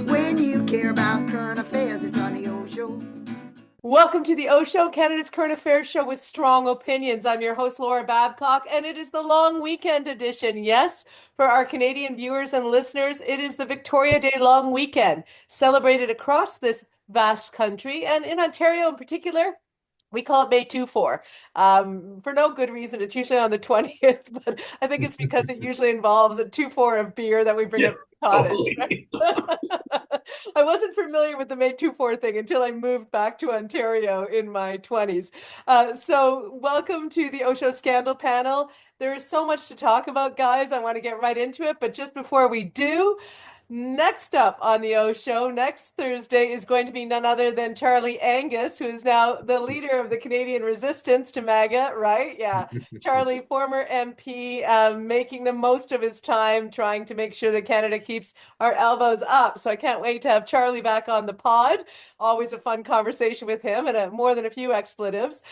When you care about current affairs, it's on the OShow. Welcome to the OShow, Canada's current affairs show with strong opinions. I'm your host, Laura Babcock, and it is the long weekend edition. Yes, for our Canadian viewers and listeners, it is the Victoria Day long weekend, celebrated across this vast country, and in Ontario in particular. We call it May 2-4 for no good reason. It's usually on the 20th, but I think it's because it usually involves a 2-4 of beer that we bring Yeah, up to the cottage. totally. I wasn't familiar with the May 2-4 thing until I moved back to Ontario in my 20s. So welcome to the OShow Scandal Panel. There is so much to talk about, guys. I want to get right into it, but just before we do, next up on the O Show, next Thursday is going to be none other than Charlie Angus, who is now the leader of the Canadian resistance to MAGA, right? Yeah. Charlie, former MP, making the most of his time trying to make sure that Canada keeps our elbows up. So I can't wait to have Charlie back on the pod. Always a fun conversation with him and more than a few expletives.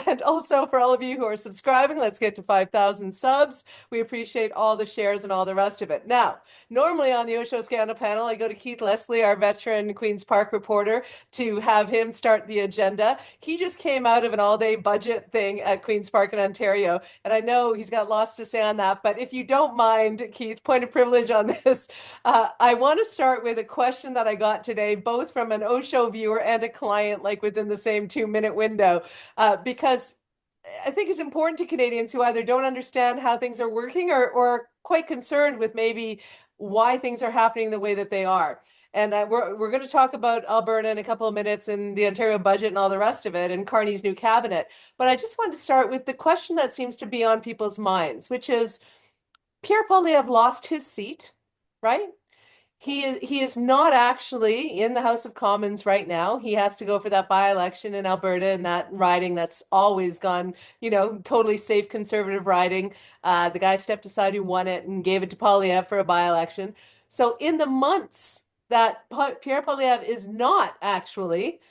And also for all of you who are subscribing, let's get to 5,000 subs. We appreciate all the shares and all the rest of it. Now, normally on the OShow Scandal Panel, I go to Keith Leslie, our veteran Queen's Park reporter, to have him start the agenda. He just came out of an all-day budget thing at Queen's Park in Ontario, and I know he's got lots to say on that, but if you don't mind, Keith, point of privilege on this, I want to start with a question that I got today, both from an OShow viewer and a client, like within the same 2-minute window, because I think it's important to Canadians who either don't understand how things are working or are quite concerned with maybe why things are happening the way that they are. And we're going to talk about Alberta in a couple of minutes and the Ontario budget and all the rest of it and Carney's new cabinet. But I just wanted to start with the question that seems to be on people's minds, which is Pierre Poilievre lost his seat, right? He is not actually in the House of Commons right now. He has to go for that by-election in Alberta and that riding that's always gone, totally safe conservative riding. The guy stepped aside who won it and gave it to Poilievre for a by-election. So in the months that Pierre Poilievre is not actually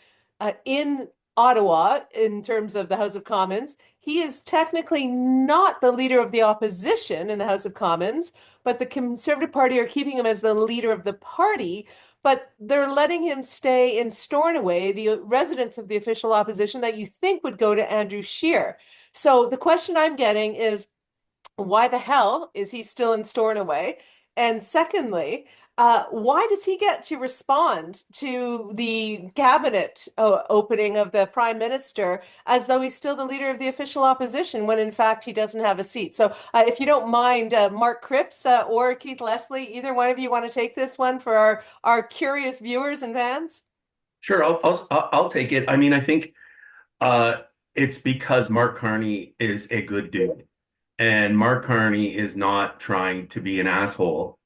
in Ottawa in terms of the House of Commons, he is technically not the leader of the opposition in the House of Commons, but the Conservative Party are keeping him as the leader of the party, but they're letting him stay in Stornoway, the residence of the official opposition that you think would go to Andrew Scheer. So the question I'm getting is, why the hell is he still in Stornoway? And secondly, why does he get to respond to the cabinet opening of the prime minister as though he's still the leader of the official opposition when in fact he doesn't have a seat? So if you don't mind, Mark Cripps or Keith Leslie, either one of you want to take this one for our curious viewers and fans? Sure, I'll take it. I mean, I think it's because Mark Carney is a good dude, and Mark Carney is not trying to be an asshole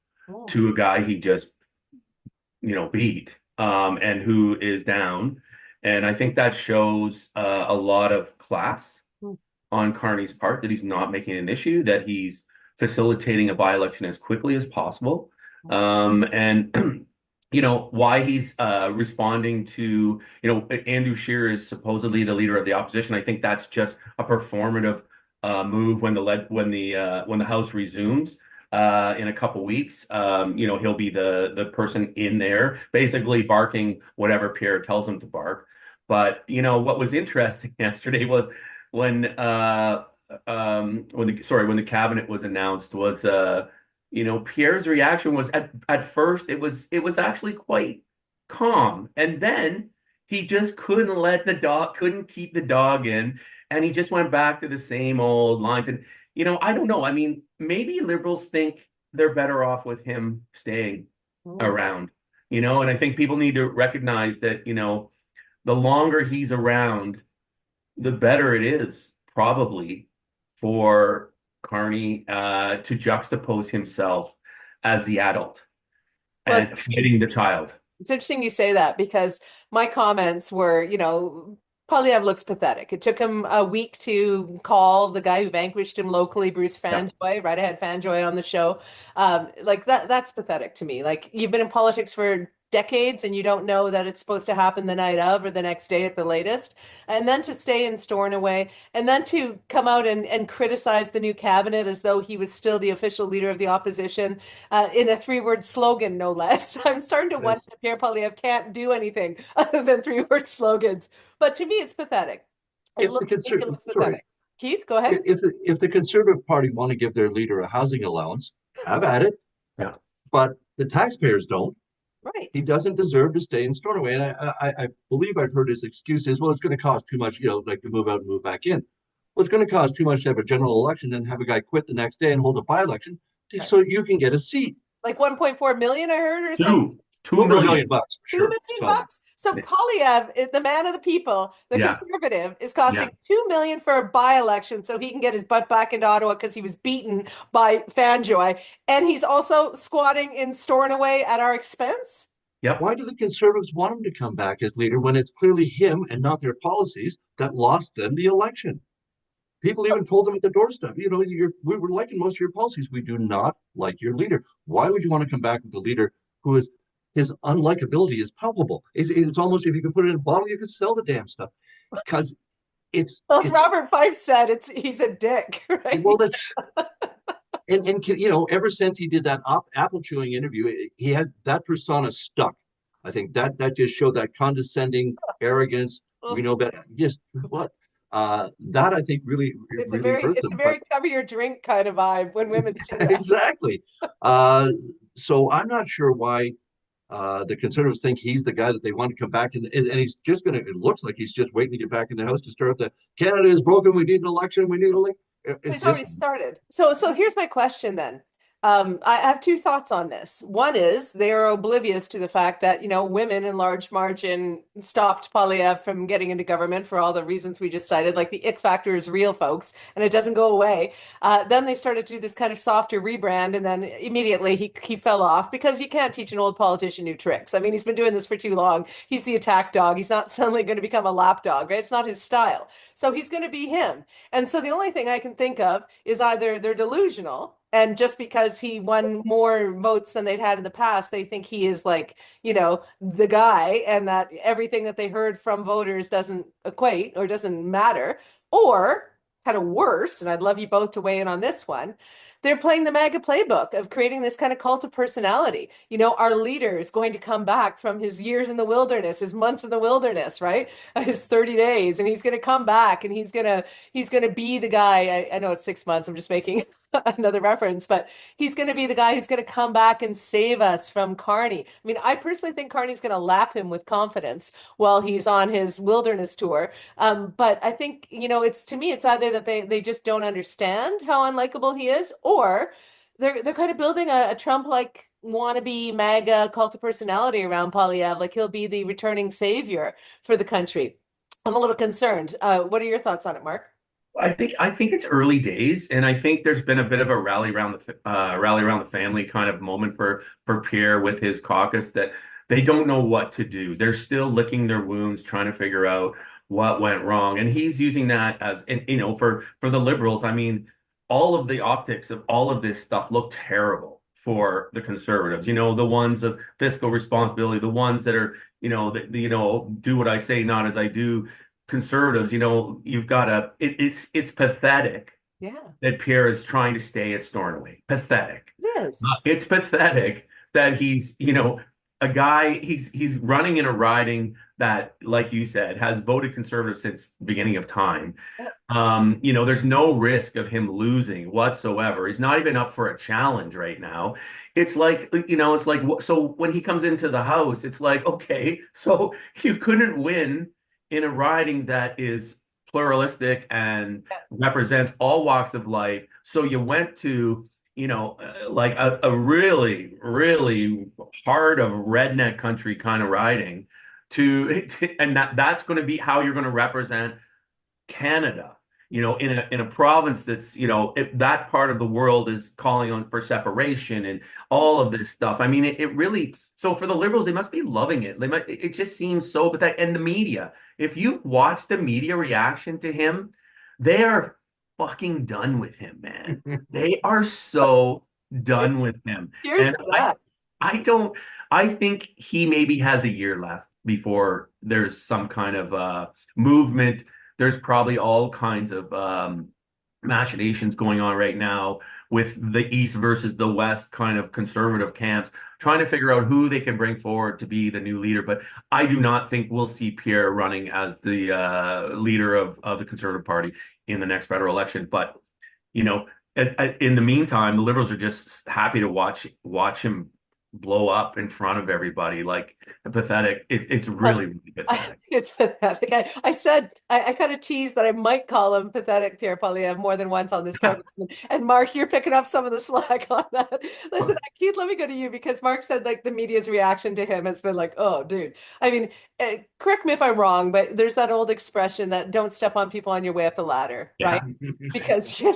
to a guy he just, beat, and who is down. And I think that shows a lot of class on Carney's part, that he's not making an issue, that he's facilitating a by-election as quickly as possible. And why he's responding to, Andrew Scheer is supposedly the leader of the opposition. I think that's just a performative move when the House resumes in a couple weeks. He'll be the person in there basically barking whatever Pierre tells him to bark. But what was interesting yesterday was when the cabinet was announced was Pierre's reaction was at first it was actually quite calm, and then he just couldn't keep the dog in, and he just went back to the same old lines. And I don't know. I mean, maybe liberals think they're better off with him staying around, and I think people need to recognize that, the longer he's around, the better it is probably for Carney to juxtapose himself as the adult and fighting the child. It's interesting you say that because my comments were, Poilievre looks pathetic. It took him a week to call the guy who vanquished him locally, Bruce Fanjoy, right? I had Fanjoy on the show. Like that's pathetic to me. Like, you've been in politics for decades and you don't know that it's supposed to happen the night of or the next day at the latest. And then to stay in Stornoway and then to come out and criticize the new cabinet as though he was still the official leader of the opposition in a three-word slogan, no less. I'm starting to wonder if Pierre Poilievre can't do anything other than three-word slogans. But to me, it's pathetic. It looks like it was pathetic. Keith, go ahead. If the Conservative Party want to give their leader a housing allowance, have at it. Yeah. But the taxpayers don't. Right. He doesn't deserve to stay in Stornoway. And I believe I've heard his excuse is, well, it's going to cost too much, like to move out and move back in. Well, it's going to cost too much to have a general election and have a guy quit the next day and hold a by-election so you can get a seat. Like 1.4 million, I heard, or something. $2 million bucks. $2 million bucks. So Poilievre, the man of the people, the Conservative, is costing $2 million for a by-election so he can get his butt back into Ottawa because he was beaten by Fanjoy, and he's also squatting in Stornoway at our expense. Yep. Why do the Conservatives want him to come back as leader when it's clearly him and not their policies that lost them the election? People even told them at the doorstep, we were liking most of your policies. We do not like your leader. Why would you want to come back with a leader who is his unlikability is palpable? It's almost, if you could put it in a bottle, you could sell the damn stuff because it's. Well, as Robert Fife said, he's a dick, right? Well, that's and ever since he did that apple chewing interview, he has that persona stuck. I think that just showed that condescending arrogance. We know better. Just what. That I think really it's really hurt them. It's a very cover your drink kind of vibe when women see that. Exactly. So I'm not sure why the Conservatives think he's the guy that they want to come back and he's just going to. It looks like he's just waiting to get back in the House to start up the Canada is broken. We need an election. We need a election. It's already started. So here's my question then. I have two thoughts on this. One is they are oblivious to the fact that, women in large margin stopped Poilievre from getting into government for all the reasons we just cited. Like the ick factor is real, folks, and it doesn't go away. Then they started to do this kind of softer rebrand, and then immediately he fell off because you can't teach an old politician new tricks. I mean, he's been doing this for too long. He's the attack dog. He's not suddenly going to become a lap dog, right? It's not his style. So he's going to be him. And so the only thing I can think of is either they're delusional, and just because he won more votes than they'd had in the past, they think he is like, the guy, and that everything that they heard from voters doesn't equate or doesn't matter. Or, kind of worse, and I'd love you both to weigh in on this one, they're playing the MAGA playbook of creating this kind of cult of personality. Our leader is going to come back from his years in the wilderness, his months in the wilderness, right? His 30 days, and he's going to come back and he's going to be the guy. I know it's 6 months. I'm just making another reference, but he's going to be the guy who's going to come back and save us from Carney. I mean, I personally think Carney's going to lap him with confidence while he's on his wilderness tour. But I think, to me, it's either that they just don't understand how unlikable he is, or they're kind of building a Trump-like wannabe MAGA cult of personality around Poilievre, like he'll be the returning savior for the country. I'm a little concerned. What are your thoughts on it, Mark? I think it's early days, and I think there's been a bit of a rally around the family kind of moment for Pierre with his caucus, that they don't know what to do. They're still licking their wounds, trying to figure out what went wrong, and he's using that as, for the Liberals. I mean, all of the optics of all of this stuff look terrible for the Conservatives. The ones of fiscal responsibility, the ones that are, do what I say, not as I do. Conservatives, you've got it's pathetic that Pierre is trying to stay at Stornoway. Pathetic. Yes. It's pathetic that he's, a guy, he's running in a riding that, like you said, has voted Conservative since the beginning of time. There's no risk of him losing whatsoever. He's not even up for a challenge right now. It's like, so when he comes into the House, it's like, okay, so you couldn't win in a riding that is pluralistic and represents all walks of life. So you went to, like a really, really heart of redneck country kind of riding and that's going to be how you're going to represent Canada, in a province that's, if that part of the world is calling on for separation and all of this stuff. I mean, it really, so for the Liberals, they must be loving it. It just seems so pathetic. And the media, if you watch the media reaction to him, they are fucking done with him, man. They are so done with him. Here's And that. I don't, I think he maybe has a year left before there's some kind of movement. There's probably all kinds of machinations going on right now with the East versus the West kind of conservative camps, trying to figure out who they can bring forward to be the new leader. But I do not think we'll see Pierre running as the leader of the Conservative Party in the next federal election. But, you know, in the meantime, the Liberals are just happy to watch him blow up in front of everybody like pathetic. It's really, really pathetic. It's pathetic. I said I kind of teased that I might call him pathetic, Pierre Poilievre, more than once on this program. And Mark, you're picking up some of the slack on that. Listen, Keith, let me go to you because Mark said like the media's reaction to him has been like, oh, dude. I mean, correct me if I'm wrong, but there's that old expression that don't step on people on your way up the ladder, right? Because you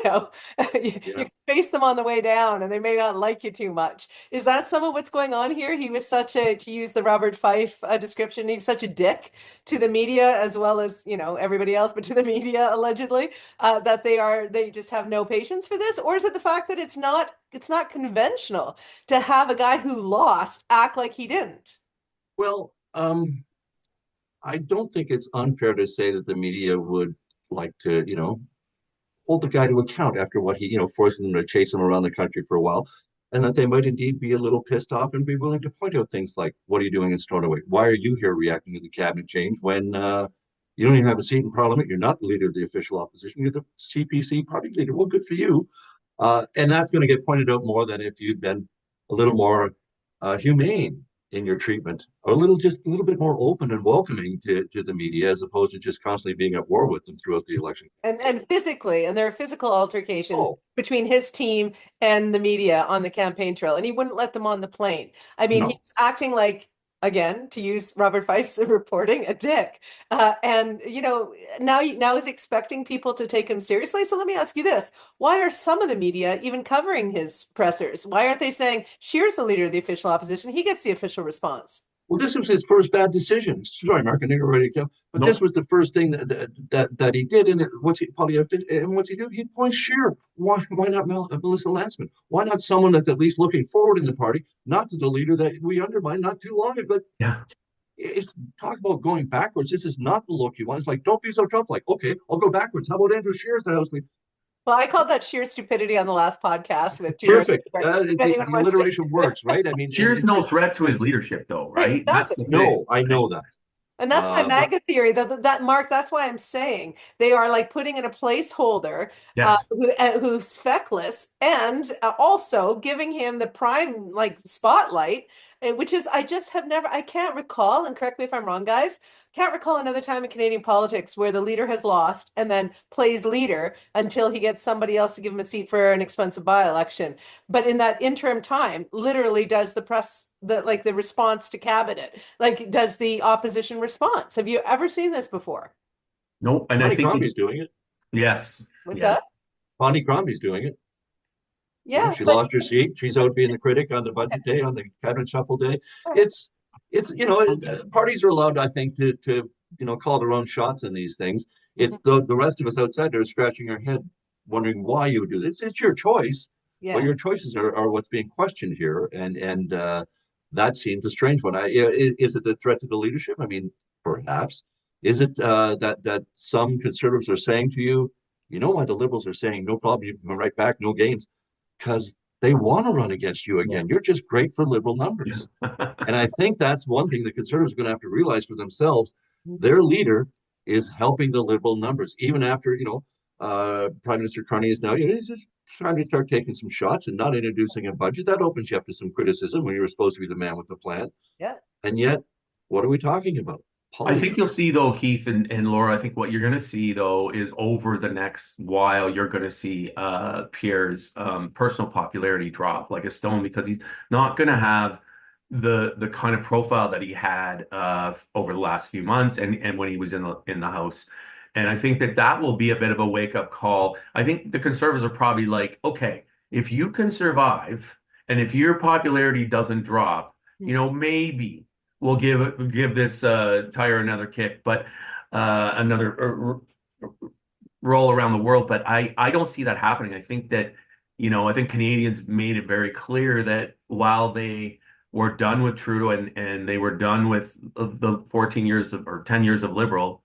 can face them on the way down and they may not like you too much. Is that some of what's going on here? He was such a, to use the Robert Fife description, he was such a dick to the media as well as, everybody else, but to the media allegedly, that they just have no patience for this? Or is it the fact that it's not conventional to have a guy who lost act like he didn't? Well, I don't think it's unfair to say that the media would like to, hold the guy to account after what he, forcing them to chase him around the country for a while, and that they might indeed be a little pissed off and be willing to point out things like, what are you doing in Stornoway? Why are you here reacting to the cabinet change when you don't even have a seat in Parliament? You're not the leader of the official opposition. You're the CPC party leader. Well, good for you. And that's going to get pointed out more than if you'd been a little more humane in your treatment, or just a little bit more open and welcoming to the media, as opposed to just constantly being at war with them throughout the election. And physically, and there are physical altercations between his team and the media on the campaign trail, and he wouldn't let them on the plane. I mean, he's acting like, again, to use Robert Fife's reporting, a dick. And now he's expecting people to take him seriously. So let me ask you this: why are some of the media even covering his pressers? Why aren't they saying Scheer's the leader of the official opposition? He gets the official response. Well, this was his first bad decision. Sorry, Mark, I think already come. But this was the first thing that he did. And what's he do? He points Scheer. Why not Melissa Lantsman? Why not someone that's at least looking forward in the party, not to the leader that we undermined not too long ago? Yeah. It's talk about going backwards. This is not the look you want. It's like, don't be so Trump-like. Okay, I'll go backwards. How about Andrew Scheer's the House Leader? Well, I called that sheer stupidity on the last podcast with perfect. The alliteration works, right? I mean, Scheer's no threat to his leadership, though, right? Exactly. That's the thing. No, I know that. And that's my MAGA theory. That Mark, that's why I'm saying they are like putting in a placeholder who's feckless, and also giving him the prime spotlight, which is I can't recall, and correct me if I'm wrong, guys, can't recall another time in Canadian politics where the leader has lost and then plays leader until he gets somebody else to give him a seat for an expensive by-election. But in that interim time, literally does the press, the response to cabinet, does the opposition response. Have you ever seen this before? No, and Bonnie Crombie's doing it. Yes. What's that? Bonnie Crombie's doing it. Yeah, she lost her seat. She's out being the critic on the budget day, on the cabinet shuffle day. It's parties are allowed, I think, to call their own shots in these things. It's the rest of us outside there scratching our head, wondering why you would do this. It's your choice, but your choices are what's being questioned here, and that seems a strange one. Is it the threat to the leadership? I mean, perhaps. Is it that some conservatives are saying to you, you know why the Liberals are saying no problem, you can come right back, no games? Because they want to run against you again. You're just great for Liberal numbers. And I think that's one thing the Conservatives are going to have to realize for themselves. Their leader is helping the Liberal numbers, even after, Prime Minister Carney is now, he's just trying to start taking some shots and not introducing a budget. That opens you up to some criticism when you're supposed to be the man with the plan. Yeah. And yet, what are we talking about? I think you'll see, though, Keith and Laura, I think what you're going to see, though, is over the next while, you're going to see Pierre's personal popularity drop like a stone, because he's not going to have the kind of profile that he had over the last few months and when he was in the House. And I think that will be a bit of a wake-up call. I think the Conservatives are probably like, okay, if you can survive and if your popularity doesn't drop, maybe we'll give this tire another kick, but another roll around the world. But I don't see that happening. I think that, I think Canadians made it very clear that while they were done with Trudeau and they were done with the 14 years of, or 10 years of Liberal.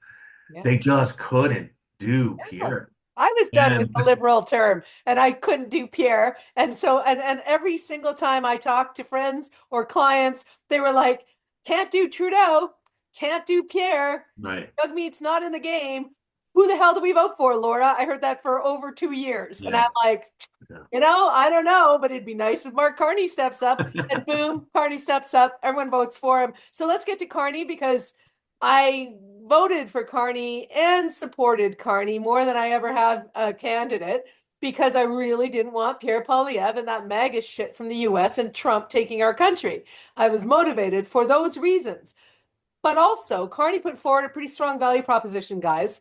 Yeah. They just couldn't do Yeah. Pierre. I was done with And the Liberal term and I couldn't do Pierre. And so, and every single time I talked to friends or clients, they were like, can't do Trudeau, can't do Pierre. right. Dug meat's not in the game. Who the hell do we vote for, Laura? I heard that for over 2 years. And I'm Yeah. like, I don't know, but it'd be nice if Mark Carney steps up. And boom, Carney steps up. Everyone votes for him. So let's get to Carney because I voted for Carney and supported Carney more than I ever have a candidate because I really didn't want Pierre Poilievre and that MAGA shit from the US and Trump taking our country. I was motivated for those reasons. But also, Carney put forward a pretty strong value proposition, guys.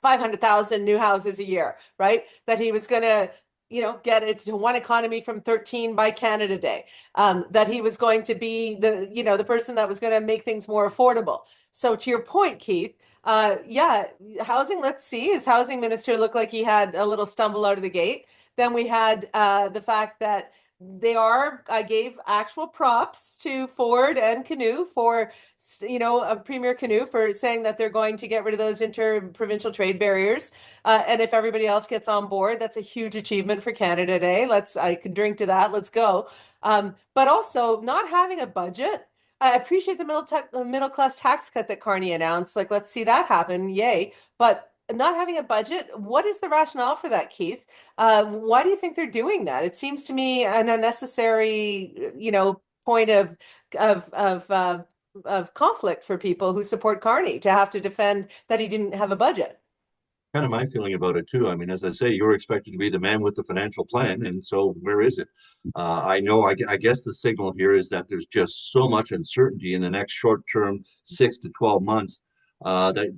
500,000 new houses a year, right? That he was going to, get it to one economy from 13 by Canada Day. That he was going to be the person that was going to make things more affordable. So to your point, Keith, yeah, housing, let's see, his housing minister looked like he had a little stumble out of the gate. Then we had the fact that I gave actual props to Ford and Canoe for, Premier Canoe for saying that they're going to get rid of those inter-provincial trade barriers. And if everybody else gets on board, that's a huge achievement for Canada Day. I can drink to that. Let's go. But also not having a budget. I appreciate the middle class tax cut that Carney announced. Like, let's see that happen. Yay. But not having a budget, what is the rationale for that, Keith? Why do you think they're doing that? It seems to me an unnecessary, point of conflict for people who support Carney to have to defend that he didn't have a budget. Kind of my feeling about it too. I mean, as I say, you're expected to be the man with the financial plan, and so where is it? I know. I guess the signal here is that there's just so much uncertainty in the next short term, 6 to 12 months. That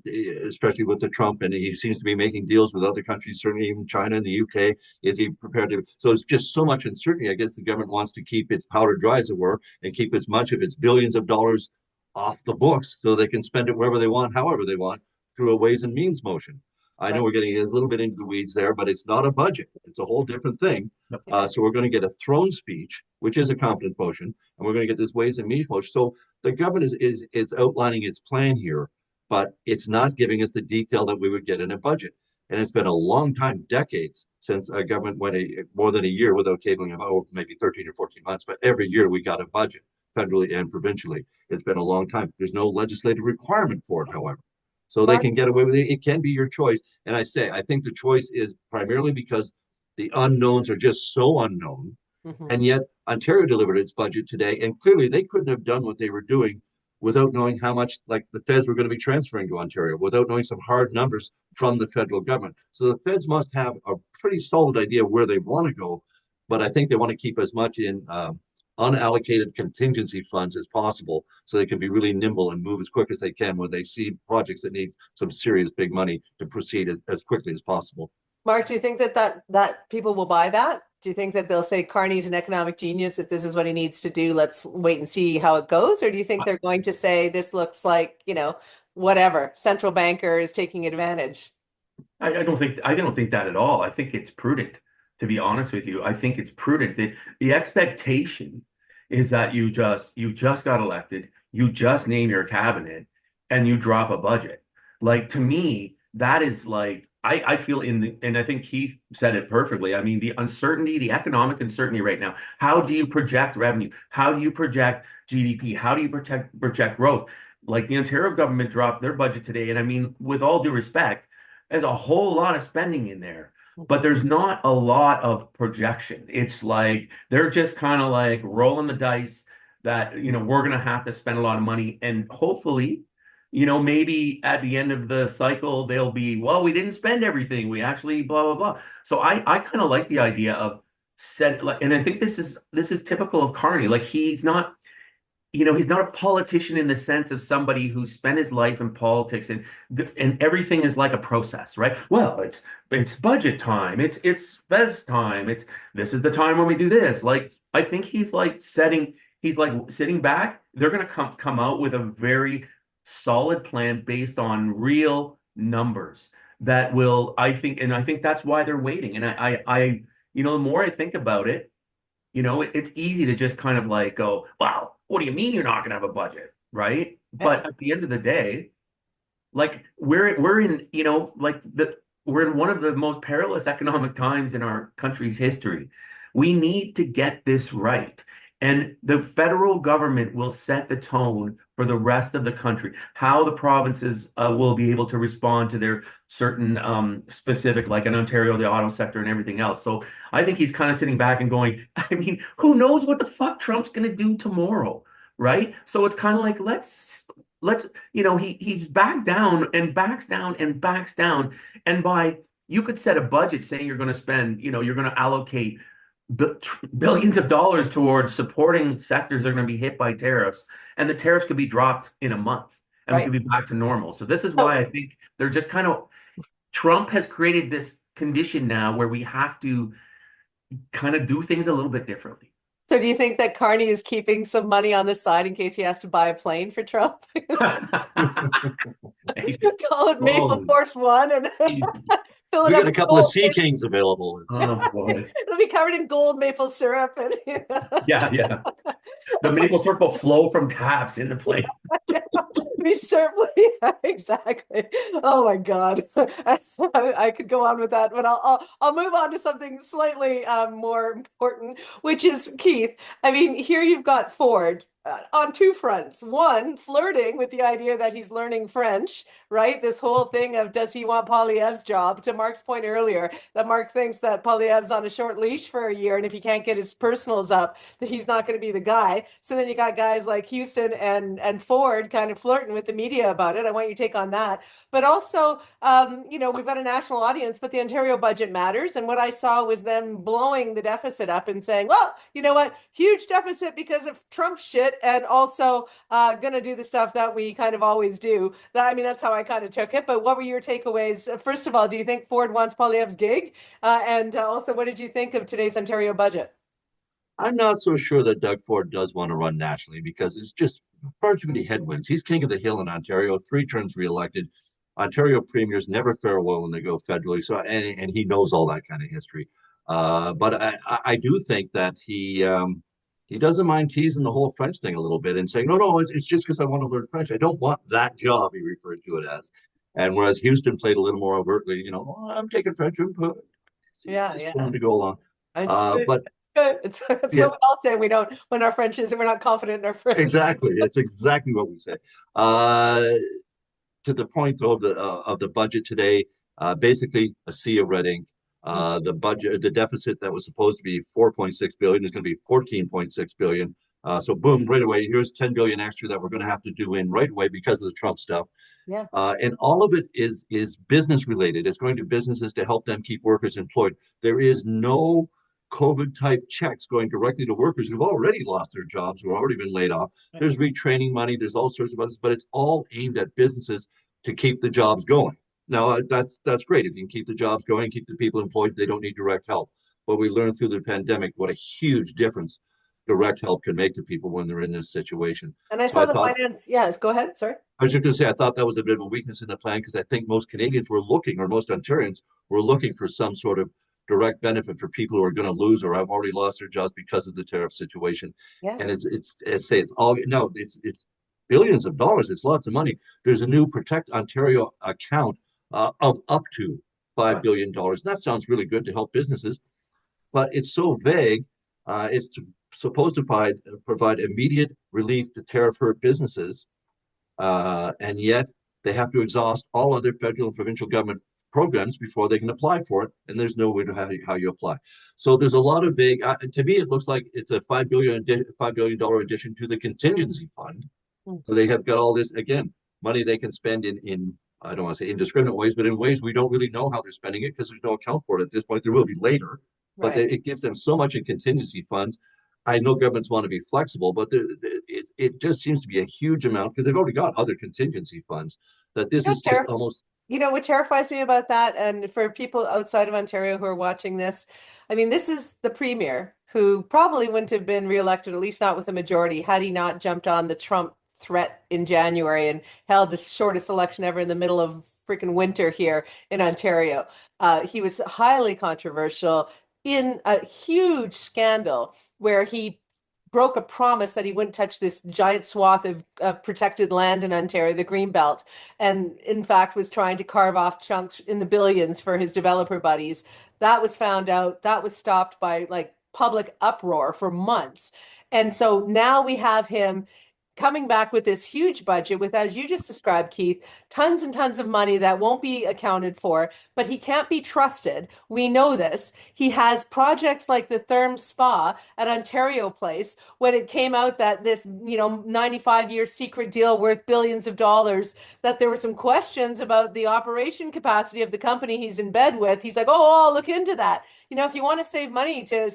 especially with the Trump, and he seems to be making deals with other countries, certainly even China and the UK. Is he prepared to? So it's just so much uncertainty. I guess the government wants to keep its powder dry, as it were, and keep as much of its billions of dollars off the books so they can spend it wherever they want, however they want, through a Ways and Means motion. I know we're getting a little bit into the weeds there, but it's not a budget. It's a whole different thing. So we're going to get a throne speech, which is a confidence motion, and we're going to get this Ways and Means motion. So the government is outlining its plan here, but it's not giving us the detail that we would get in a budget. And it's been a long time, decades, since a government went more than a year without tabling about maybe 13 or 14 months, but every year we got a budget, federally and provincially. It's been a long time. There's no legislative requirement for it, however. So they can get away with it. It can be your choice. And I think the choice is primarily because the unknowns are just so unknown. Mm-hmm. And yet Ontario delivered its budget today. And clearly they couldn't have done what they were doing without knowing how much like the feds were going to be transferring to Ontario, without knowing some hard numbers from the federal government. So the feds must have a pretty solid idea of where they want to go. But I think they want to keep as much in unallocated contingency funds as possible so they can be really nimble and move as quick as they can when they see projects that need some serious big money to proceed as quickly as possible. Mark, do you think that people will buy that? Do you think that they'll say Carney's an economic genius? If this is what he needs to do, let's wait and see how it goes? Or do you think they're going to say this looks like, whatever, central banker is taking advantage? I don't think that at all. I think it's prudent. To be honest with you, I think it's prudent. The expectation is that you just got elected, you just name your cabinet, and you drop a budget. Like, to me, that is like, I feel and I think Keith said it perfectly. I mean, the uncertainty, the economic uncertainty right now. How do you project revenue? How do you project GDP? How do you project growth? Like, the Ontario government dropped their budget today, and I mean, with all due respect, there's a whole lot of spending in there. But there's not a lot of projection. It's like they're just kind of like rolling the dice that, we're going to have to spend a lot of money. And hopefully, maybe at the end of the cycle, they'll be, well, we didn't spend everything. We actually blah, blah, blah. So I kind of like the idea of and I think this is typical of Carney. Like, he's not a politician in the sense of somebody who spent his life in politics and everything is like a process, right? Well, it's budget time. It's fest time. This is the time when we do this. Like, I think he's like sitting back. They're going to come out with a very solid plan based on real numbers that will, I think that's why they're waiting. And I the more I think about it, it's easy to just kind of like go, wow, what do you mean you're not going to have a budget, right? Yeah. But at the end of the day, like we're in, we're in one of the most perilous economic times in our country's history. We need to get this right. And the federal government will set the tone for the rest of the country, how the provinces will be able to respond to their certain specific, like in Ontario, the auto sector and everything else. So I think he's kind of sitting back and going, I mean, who knows what the fuck Trump's going to do tomorrow, right? So it's kind of like, let's he's backed down and backs down and backs down. And you could set a budget saying you're going to spend, you're going to allocate billions of dollars towards supporting sectors that are going to be hit by tariffs, and the tariffs could be dropped in a month, and we could be back to normal. So this is why I think they're just Trump has created this condition now where we have to kind of do things a little bit differently. So do you think that Carney is keeping some money on the side in case he has to buy a plane for Trump? Call it Maple Force One and fill it We up got a with couple of gold. Sea Kings available. Oh boy. It'll be covered in gold maple syrup and Yeah. The maple syrup will flow from taps in the plane. be certainly exactly. Oh my God, I could go on with that, but I'll move on to something slightly more important, which is Keith. I mean, here you've got Ford. On two fronts. One, flirting with the idea that he's learning French, right? This whole thing of does he want Poilievre's job? To Mark's point earlier, that Mark thinks that Poilievre's on a short leash for a year, and if he can't get his personals up, that he's not going to be the guy. So then you got guys like Houston and Ford kind of flirting with the media about it. I want your take on that. But also, we've got a national audience, but the Ontario budget matters. And what I saw was them blowing the deficit up and saying, well, you know what? Huge deficit because of Trump shit. And also gonna do the stuff that we kind of always do. That's how I kind of took it. But what were your takeaways? First of all, do you think Ford wants Poilievre's gig? And also, what did you think of today's Ontario budget? I'm not so sure that Doug Ford does want to run nationally because it's just far too many headwinds. He's king of the hill in Ontario, 3 terms reelected. Ontario premiers never fare well when they go federally. So, and he knows all that kind of history. But I do think that he doesn't mind teasing the whole French thing a little bit and saying, no, it's just because I want to learn French. I don't want that job, he referred to it as. And whereas Houston played a little more overtly, I'm taking French input. It's going to go along. But it's what we all say. We don't, when our French is, we're not confident in our French. Exactly. It's exactly what we say. To the point of the budget today, basically a sea of red ink. The deficit that was supposed to be 4.6 billion is going to be 14.6 billion. So boom, right away, here's 10 billion extra that we're going to have to do in right away because of the Trump stuff. Yeah. And all of it is business related. It's going to businesses to help them keep workers employed. There is no COVID type checks going directly to workers who've already lost their jobs, who've already been laid off. There's retraining money, there's all sorts of others, but it's all aimed at businesses to keep the jobs going. Now, that's great. If you can keep the jobs going, keep the people employed, they don't need direct help. But we learned through the pandemic what a huge difference direct help can make to people when they're in this situation. And I saw finance. Yes, go ahead. Sorry. I was just going to say, I thought that was a bit of a weakness in the plan because I think most Canadians were looking, or most Ontarians were looking for some sort of direct benefit for people who are going to lose or have already lost their jobs because of the tariff situation. Yeah. And it's billions of dollars. It's lots of money. There's a new Protect Ontario account of up to $5 billion. And that sounds really good to help businesses, but it's so vague. It's supposed to provide immediate relief to tariff-hurt businesses, and yet they have to exhaust all other federal and provincial government programs before they can apply for it, and there's no way to how you apply. So there's a lot of vague. To me, it looks like it's a $5 billion addition to the contingency fund. So they have got all this, again, money they can spend in I don't want to say indiscriminate ways, but in ways we don't really know how they're spending it because there's no account for it at this point. There will be later, but it gives them so much in contingency funds. I know governments want to be flexible, but it just seems to be a huge amount because they've already got other contingency funds that this is just almost. What terrifies me about that, and for people outside of Ontario who are watching this, I mean, this is the premier who probably wouldn't have been reelected, at least not with a majority, had he not jumped on the Trump threat in January and held the shortest election ever in the middle of freaking winter here in Ontario. He was highly controversial in a huge scandal where he broke a promise that he wouldn't touch this giant swath of protected land in Ontario, the Greenbelt, and in fact was trying to carve off chunks in the billions for his developer buddies. That was found out. That was stopped by like public uproar for months. And so now we have him coming back with this huge budget with, as you just described, Keith, tons and tons of money that won't be accounted for, but he can't be trusted. We know this. He has projects like the Therm Spa at Ontario Place, when it came out that this, 95-year secret deal worth billions of dollars, that there were some questions about the operation capacity of the company he's in bed with. He's like, oh, I'll look into that. If you want to save money to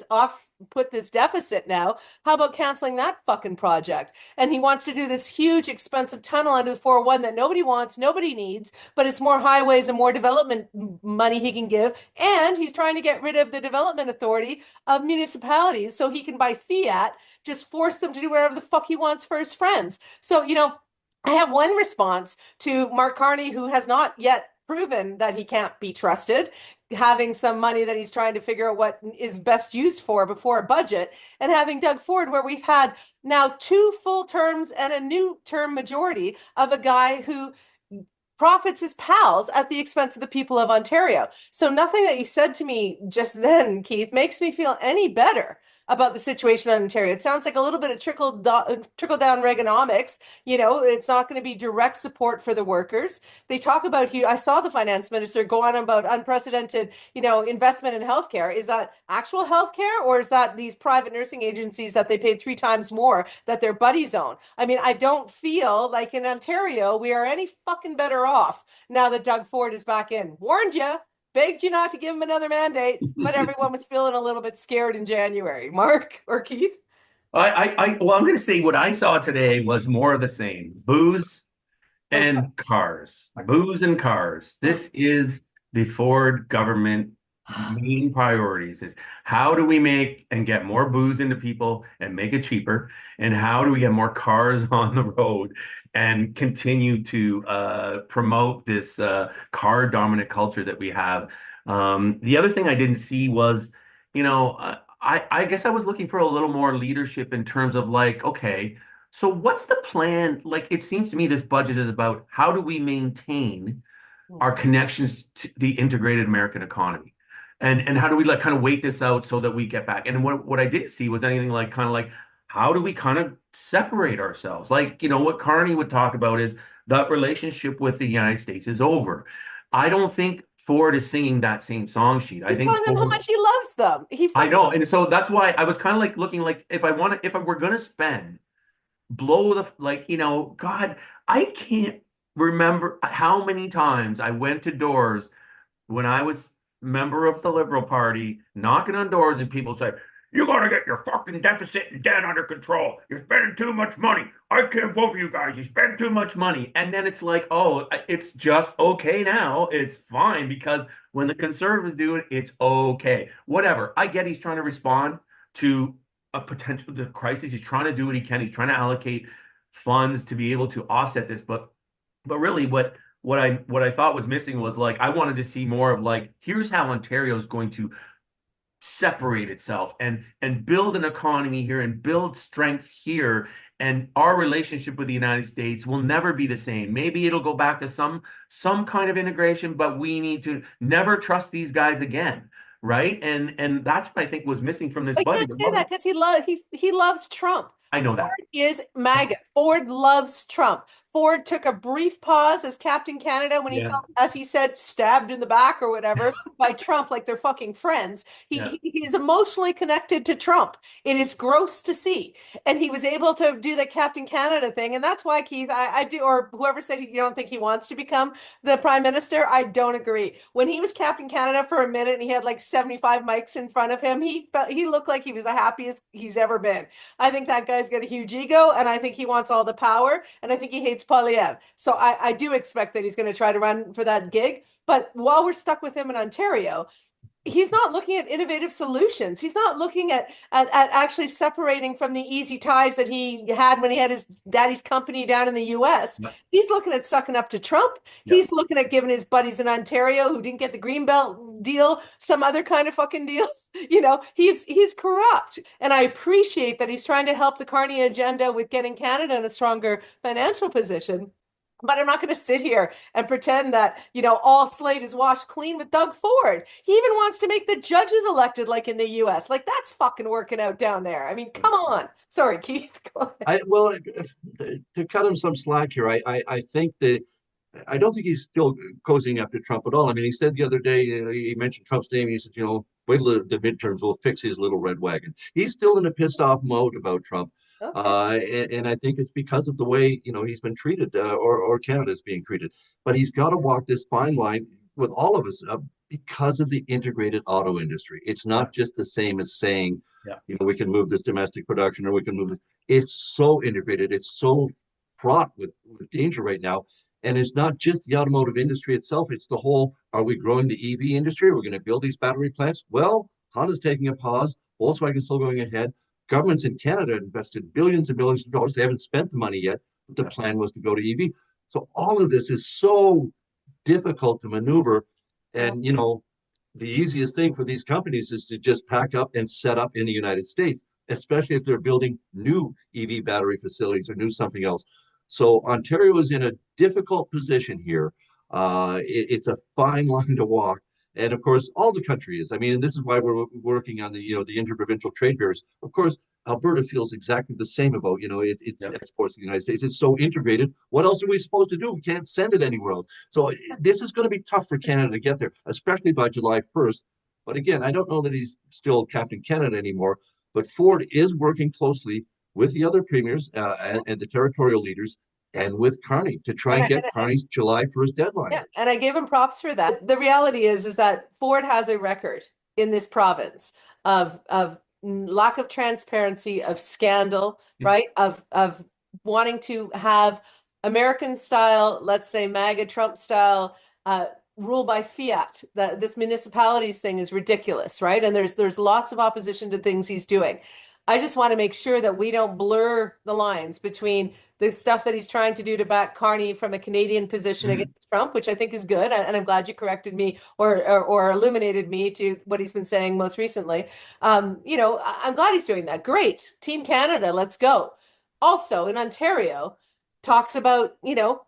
put this deficit now, how about canceling that fucking project? And he wants to do this huge expensive tunnel under the 401 that nobody wants, nobody needs, but it's more highways and more development money he can give. And he's trying to get rid of the development authority of municipalities so he can, by fiat, just force them to do whatever the fuck he wants for his friends. So, I have one response to Mark Carney, who has not yet proven that he can't be trusted, having some money that he's trying to figure out what is best used for before a budget, and having Doug Ford, where we've had now 2 full terms and a new term majority of a guy who profits his pals at the expense of the people of Ontario. So nothing that you said to me just then, Keith, makes me feel any better about the situation in Ontario. It sounds like a little bit of trickle down Reaganomics. It's not going to be direct support for the workers. They talk about I saw the finance minister go on about unprecedented, investment in healthcare. Is that actual healthcare, or is that these private nursing agencies that they paid 3 times more that their buddies own? I mean, I don't feel like in Ontario we are any fucking better off now that Doug Ford is back in. Warned you. Begged you not to give him another mandate, but everyone was feeling a little bit scared in January. Mark or Keith? Well, I'm going to say what I saw today was more of the same. Booze and cars. Booze and cars. This is the Ford government main priorities, is how do we make and get more booze into people and make it cheaper? And how do we get more cars on the road and continue to promote this car dominant culture that we have? The other thing I didn't see was, I guess I was looking for a little more leadership in terms of like, okay, so what's the plan? Like, it seems to me this budget is about how do we maintain our connections to the integrated American economy? And how do we like kind of wait this out so that we get back? And what I didn't see was anything like kind of like, how do we kind of separate ourselves? Like, what Carney would talk about is that relationship with the United States is over. I don't think Ford is singing that same song sheet. I He's think telling them how much he loves them. I know. And so that's why I was kind of like looking like if we're going to spend, blow the, like, God, I can't remember how many times I went to doors when I was member of the Liberal Party, knocking on doors, and people say, you got to get your fucking deficit and debt under control. You're spending too much money. I can't vote for you guys. You spend too much money. And then it's like, oh, it's just okay now. It's fine because when the Conservatives do it, it's okay. Whatever. I get he's trying to respond to the crisis. He's trying to do what he can. He's trying to allocate funds to be able to offset this. But really what I thought was missing was like, I wanted to see more of like, here's how Ontario is going to separate itself and build an economy here and build strength here. And our relationship with the United States will never be the same. Maybe it'll go back to some kind of integration, but we need to never trust these guys again. Right. And that's what I think was missing from this budget. I can't say that because he loves Trump. I know that. Ford is MAGA. Ford loves Trump. Ford took a brief pause as Captain Canada when he felt, as he said, stabbed in the back or whatever by Trump, like they're fucking friends. He is emotionally connected to Trump. It is gross to see. And he was able to do the Captain Canada thing. And that's why, Keith, I do, or whoever said you don't think he wants to become the prime minister, I don't agree. When he was Captain Canada for a minute and he had like 75 mics in front of him, he looked like he was the happiest he's ever been. I think that guy's got a huge ego, and I think he wants all the power, and I think he hates Poilievre. So I do expect that he's going to try to run for that gig. But while we're stuck with him in Ontario, he's not looking at innovative solutions. He's not looking at actually separating from the easy ties that he had when he had his daddy's company down in the US. Yeah. He's looking at sucking up to Trump. Yeah. He's looking at giving his buddies in Ontario who didn't get the Greenbelt deal some other kind of fucking deal. You know, he's corrupt. And I appreciate that he's trying to help the Carney agenda with getting Canada in a stronger financial position. But I'm not going to sit here and pretend that, you know, all slate is washed clean with Doug Ford. He even wants to make the judges elected like in the US. Like that's fucking working out down there. I mean, come on. Sorry, Keith. Go ahead. Well, to cut him some slack here, I think that I don't think he's still cozying up to Trump at all. I mean, he said the other day, he mentioned Trump's name. He said, you know, wait till the midterms will fix his little red wagon. He's still in a pissed off mode about Trump. Okay. And I think it's because of the way, you know, he's been treated or Canada's being treated. But he's got to walk this fine line with all of us because of the integrated auto industry. It's not just the same as saying, you know, we can move this domestic production or we can move this. It's so integrated. It's so fraught with danger right now. And it's not just the automotive industry itself. It's the whole, are we growing the EV industry? We're going to build these battery plants. Well, Honda's taking a pause. Volkswagen's still going ahead. Governments in Canada invested billions and billions of dollars. They haven't spent the money yet, but the plan was to go to EV. So all of this is so difficult to maneuver. And, you know, the easiest thing for these companies is to just pack up and set up in the United States, especially if they're building new EV battery facilities or new something else. So Ontario is in a difficult position here. It's a fine line to walk. And of course, all the country is. I mean, and this is why we're working on the, you know, the interprovincial trade barriers. Of course, Alberta feels exactly the same about, you know, its exports to the United States. It's so integrated. What else are we supposed to do? We can't send it anywhere else. So this is going to be tough for Canada to get there, especially by July 1st. But again, I don't know that he's still Captain Canada anymore. But Ford is working closely with the other premiers and the territorial leaders and with Carney to try and get Carney's July 1st deadline. Yeah, and I gave him props for that. The reality is that Ford has a record in this province of lack of transparency, of scandal, right? Of wanting to have American style, let's say MAGA Trump style, rule by fiat. That this municipalities thing is ridiculous, right? And there's lots of opposition to things he's doing. I just want to make sure that we don't blur the lines between the stuff that he's trying to do to back Carney from a Canadian position against Trump, which I think is good. And I'm glad you corrected me or illuminated me to what he's been saying most recently. You know, I'm glad he's doing that. Great. Team Canada, let's go. Also in Ontario, talks about, you know,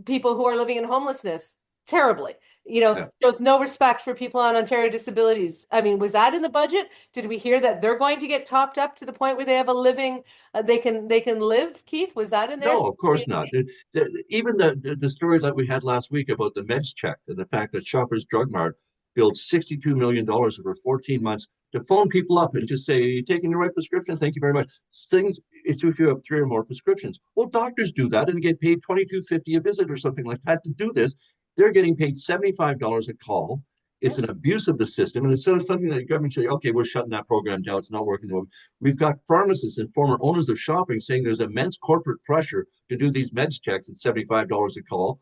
people who are living in homelessness terribly. You know, shows no respect for people on Ontario disabilities. I mean, was that in the budget? Did we hear that they're going to get topped up to the point where they have a living, they can live? Keith, was that in there? No, of course not. Even the story that we had last week about the meds check and the fact that Shoppers Drug Mart billed $62 million over 14 months to phone people up and just say, are you taking the right prescription? Thank you very much. Things, it's if you have 3 or more prescriptions. Well, doctors do that and get paid $22.50 a visit or something like that to do this. They're getting paid $75 a call. It's an abuse of the system. And instead of something that the government say, okay, we're shutting that program down, it's not working. We've got pharmacists and former owners of shopping saying there's immense corporate pressure to do these meds checks at $75 a call.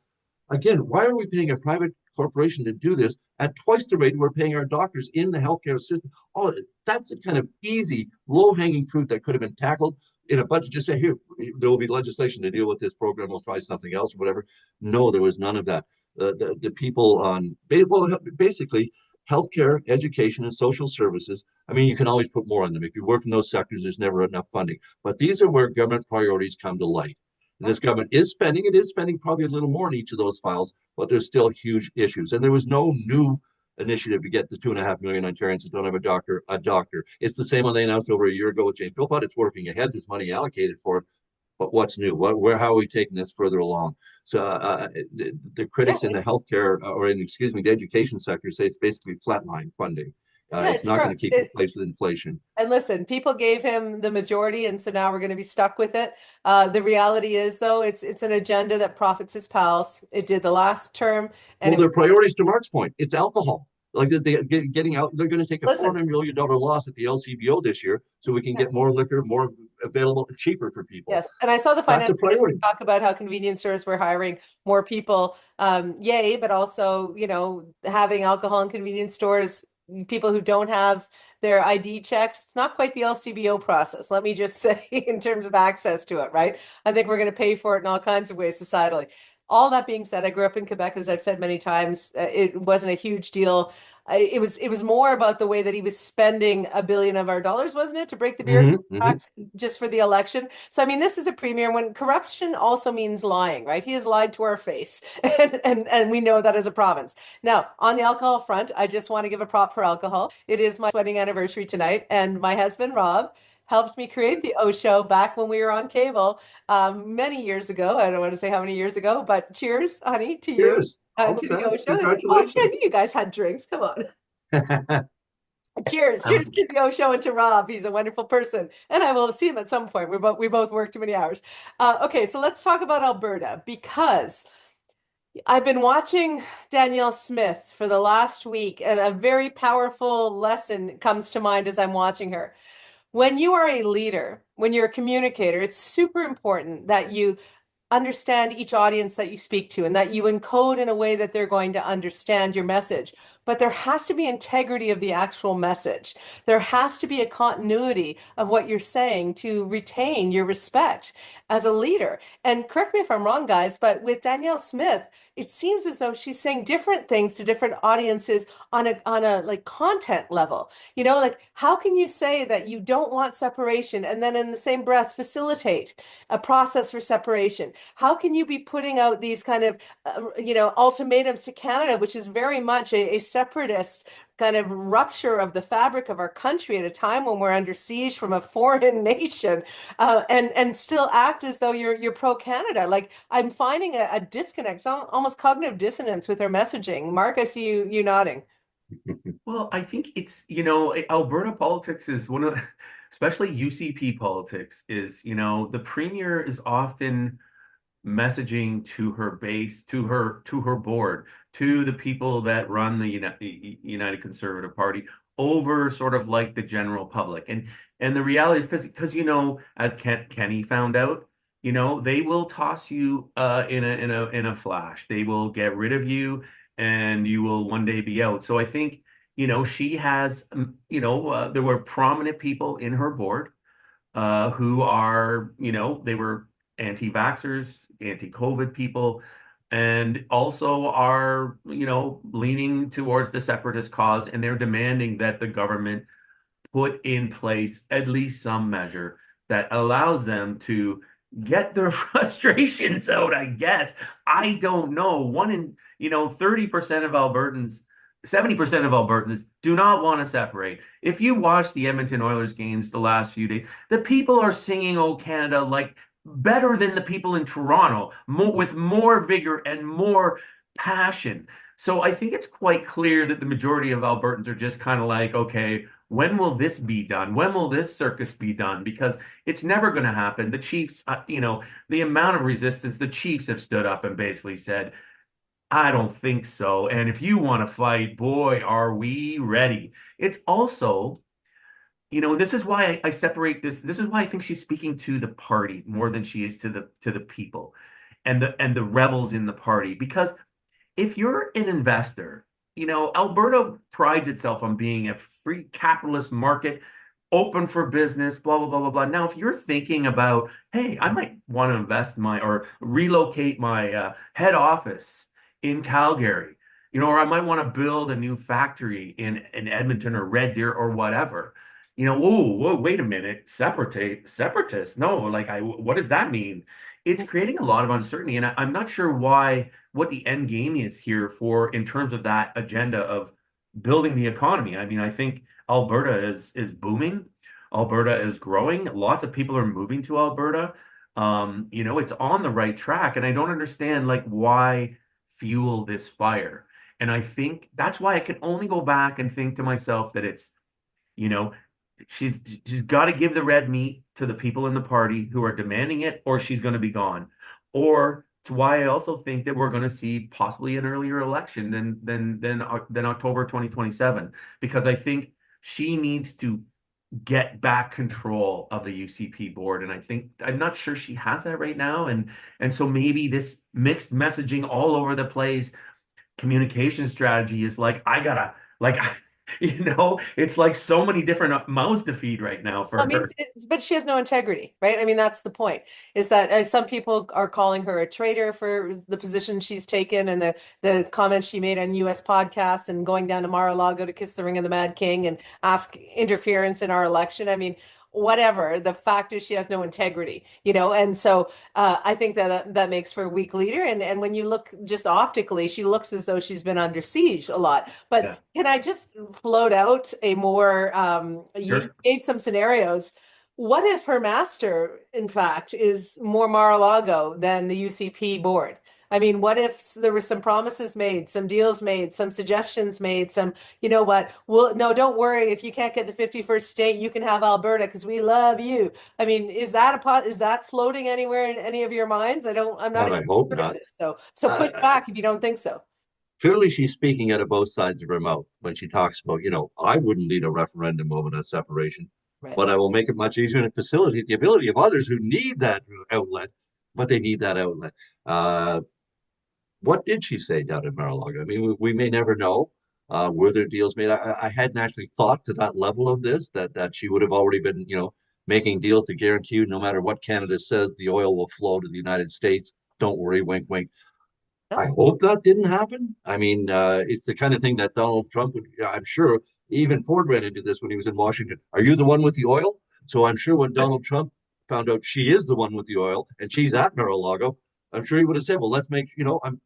Again, why are we paying a private corporation to do this at twice the rate we're paying our doctors in the healthcare system? Oh, that's a kind of easy, low-hanging fruit that could have been tackled in a budget. Just say, here, there will be legislation to deal with this program. We'll try something else or whatever. No, there was none of that. The people on basically healthcare, education, and social services. I mean, you can always put more on them. If you work in those sectors, there's never enough funding. But these are where government priorities come to light. And this government is spending. It is spending probably a little more in each of those files, but there's still huge issues. And there was no new initiative to get the 2.5 million Ontarians that don't have a doctor. It's the same one they announced over a year ago with Jane Philpott. It's working ahead. There's money allocated for it. But what's new? How are we taking this further along? So the critics in the healthcare or in the education sector say it's basically flatline funding. It's not going to keep pace with inflation. And listen, people gave him the majority, and so now we're going to be stuck with it. The reality is, though, it's an agenda that profits his pals. It did the last term. And their priorities, to Mark's point, it's alcohol. Like they're getting out, they're going to take a $400 million loss at the LCBO this year, so we can get more liquor, more available, cheaper for people. Yes, and I saw the finance minister talk about how convenience stores were hiring more people. Yay, but also, you know, having alcohol in convenience stores people who don't have their ID checks. It's not quite the LCBO process, let me just say, in terms of access to it, right? I think we're going to pay for it in all kinds of ways societally. All that being said, I grew up in Quebec, as I've said many times. It wasn't a huge deal. It was more about the way that he was spending $1 billion of our dollars, wasn't it, to break the beer contract just for the election. So I mean, this is a premier when corruption also means lying, right? He has lied to our face, and we know that as a province. Now, on the alcohol front, I just want to give a prop for alcohol. It is my wedding anniversary tonight, and my husband Rob helped me create the OShow back when we were on cable many years ago. I don't want to say how many years ago, but cheers, honey, to you. Cheers. All To the the best. OShow. Oh, shit, I Congratulations. knew you guys had drinks. Come on. Cheers. Um, Cheers to the OShow and to Rob. He's a wonderful person. And I will see him at some point. We both work too many hours. Okay, so let's talk about Alberta, because I've been watching Danielle Smith for the last week, and a very powerful lesson comes to mind as I'm watching her. When you are a leader, when you're a communicator, it's super important that you understand each audience that you speak to and that you encode in a way that they're going to understand your message. But there has to be integrity of the actual message. There has to be a continuity of what you're saying to retain your respect as a leader. And correct me if I'm wrong, guys, but with Danielle Smith, it seems as though she's saying different things to different audiences on a like content level. Like how can you say that you don't want separation and then in the same breath facilitate a process for separation? How can you be putting out these kind of ultimatums to Canada, which is very much a separatist kind of rupture of the fabric of our country at a time when we're under siege from a foreign nation, and still act as though you're pro Canada? Like I'm finding a disconnect, almost cognitive dissonance with her messaging. Mark, I see you nodding. Well, I think it's, Alberta politics is one of, especially UCP politics is, the premier is often messaging to her base, to her board, to the people that run the United Conservative Party over sort of like the general public. And the reality is because as Kenny found out, they will toss you in a flash. They will get rid of you and you will one day be out. So I think, she has, there were prominent people in her board who are, they were anti-vaxxers, anti-COVID people, and also are, leaning towards the separatist cause, and they're demanding that the government put in place at least some measure that allows them to get their frustrations out, I guess. I don't know. 30% of Albertans 70% of Albertans do not want to separate. If you watch the Edmonton Oilers games the last few days, the people are singing "Oh Canada" like better than the people in Toronto, with more vigor and more passion. So I think it's quite clear that the majority of Albertans are just kind of like, okay, when will this be done? When will this circus be done? Because it's never going to happen. The Chiefs, the amount of resistance, the Chiefs have stood up and basically said, I don't think so. And if you want to fight, boy, are we ready. It's also, this is why I separate this. This is why I think she's speaking to the party more than she is to the people and the rebels in the party. Because if you're an investor, Alberta prides itself on being a free capitalist market, open for business, blah, blah, blah, blah, blah. Now, if you're thinking about, hey, I might want to invest or relocate my head office in Calgary, or I might want to build a new factory in Edmonton or Red Deer or whatever. Whoa, wait a minute, separatist? No, like what does that mean? It's creating a lot of uncertainty, and I'm not sure what the end game is here for in terms of that agenda of building the economy. I mean, I think Alberta is booming. Alberta is growing. Lots of people are moving to Alberta. It's on the right track, and I don't understand like why fuel this fire. And I think that's why I can only go back and think to myself that it's, you know, she's got to give the red meat to the people in the party who are demanding it, or she's going to be gone. Or it's why I also think that we're going to see possibly an earlier election than October 2027, because I think she needs to get back control of the UCP board. And I'm not sure she has that right now. And so maybe this mixed messaging all over the place communication strategy is like, It's like so many different mouths to feed right now for I mean, her. but she has no integrity, right? I mean, that's the point, is that some people are calling her a traitor for the position she's taken and the comments she made on US podcasts and going down to Mar-a-Lago to kiss the ring of the Mad King and ask interference in our election. I mean, whatever. The fact is she has no integrity, and so I think that makes for a weak leader. And when you look just optically, she looks as though she's been under siege a lot. But Yeah, can I just float out a more, you sure. gave some scenarios. What if her master, in fact, is more Mar-a-Lago than the UCP board? I mean, what if there were some promises made, some deals made, some suggestions made, some, you know what? Well, no, don't worry. If you can't get the 51st state, you can have Alberta because we love you. I mean, is that floating anywhere in any of your minds? I'm not God, a I hope not. person. So push Uh, back if you don't think so. Clearly, she's speaking out of both sides of her mouth when she talks about, I wouldn't lead a referendum movement on separation, Right. but I will make it much easier and facilitate the ability of others who need that outlet, but they need that outlet. Uh, what did she say down in Mar-a-Lago? I mean, we may never know. Were there deals made? I hadn't actually thought to that level of this, that she would have already been, making deals to guarantee you, no matter what Canada says, the oil will flow to the United States. Don't worry, wink, wink. I hope that didn't happen. I mean, it's the kind of thing that Donald Trump would, I'm sure, even Ford ran into this when he was in Washington. Are you the one with the oil? So I'm sure when Donald Trump found out she is the one with the oil and she's at Mar-a-Lago, I'm sure he would have said, well, let's make,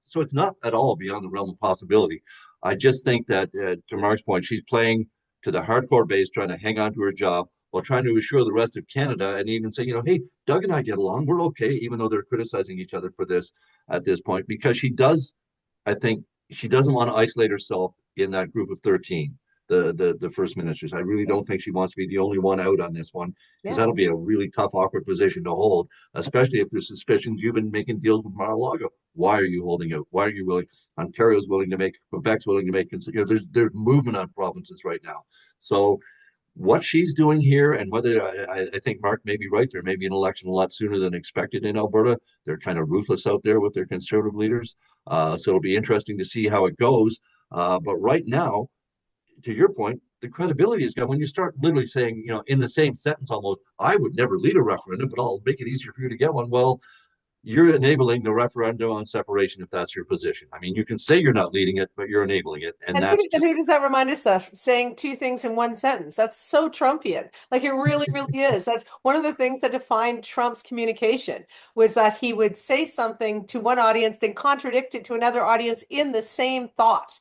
so it's not at all beyond the realm of possibility. I just think that, to Mark's point, she's playing to the hardcore base, trying to hang on to her job while trying to assure the rest of Canada and even say, hey, Doug and I get along. We're okay, even though they're criticizing each other for this at this point, because I think she doesn't want to isolate herself in that group of 13, the first ministers. I really don't think she wants to be the only one out on this one, because Yeah. that'll be a really tough, awkward position to hold, especially if there's suspicions you've been making deals with Mar-a-Lago. Why are you holding out? Why are you willing? Ontario's willing to make, Quebec's willing to make, there's movement on provinces right now. So what she's doing here, and whether I think Mark may be right, there may be an election a lot sooner than expected in Alberta. They're kind of ruthless out there with their conservative leaders. So it'll be interesting to see how it goes. But right now, to your point, the credibility is gone when you start literally saying, in the same sentence almost, I would never lead a referendum, but I'll make it easier for you to get one. Well, you're enabling the referendum on separation if that's your position. I mean, you can say you're not leading it, but you're enabling it. And And that's just who does that remind us of? Saying two things in one sentence. That's so Trumpian. Like it really, really is. That's one of the things that defined Trump's communication was that he would say something to one audience, then contradict it to another audience in the same thought.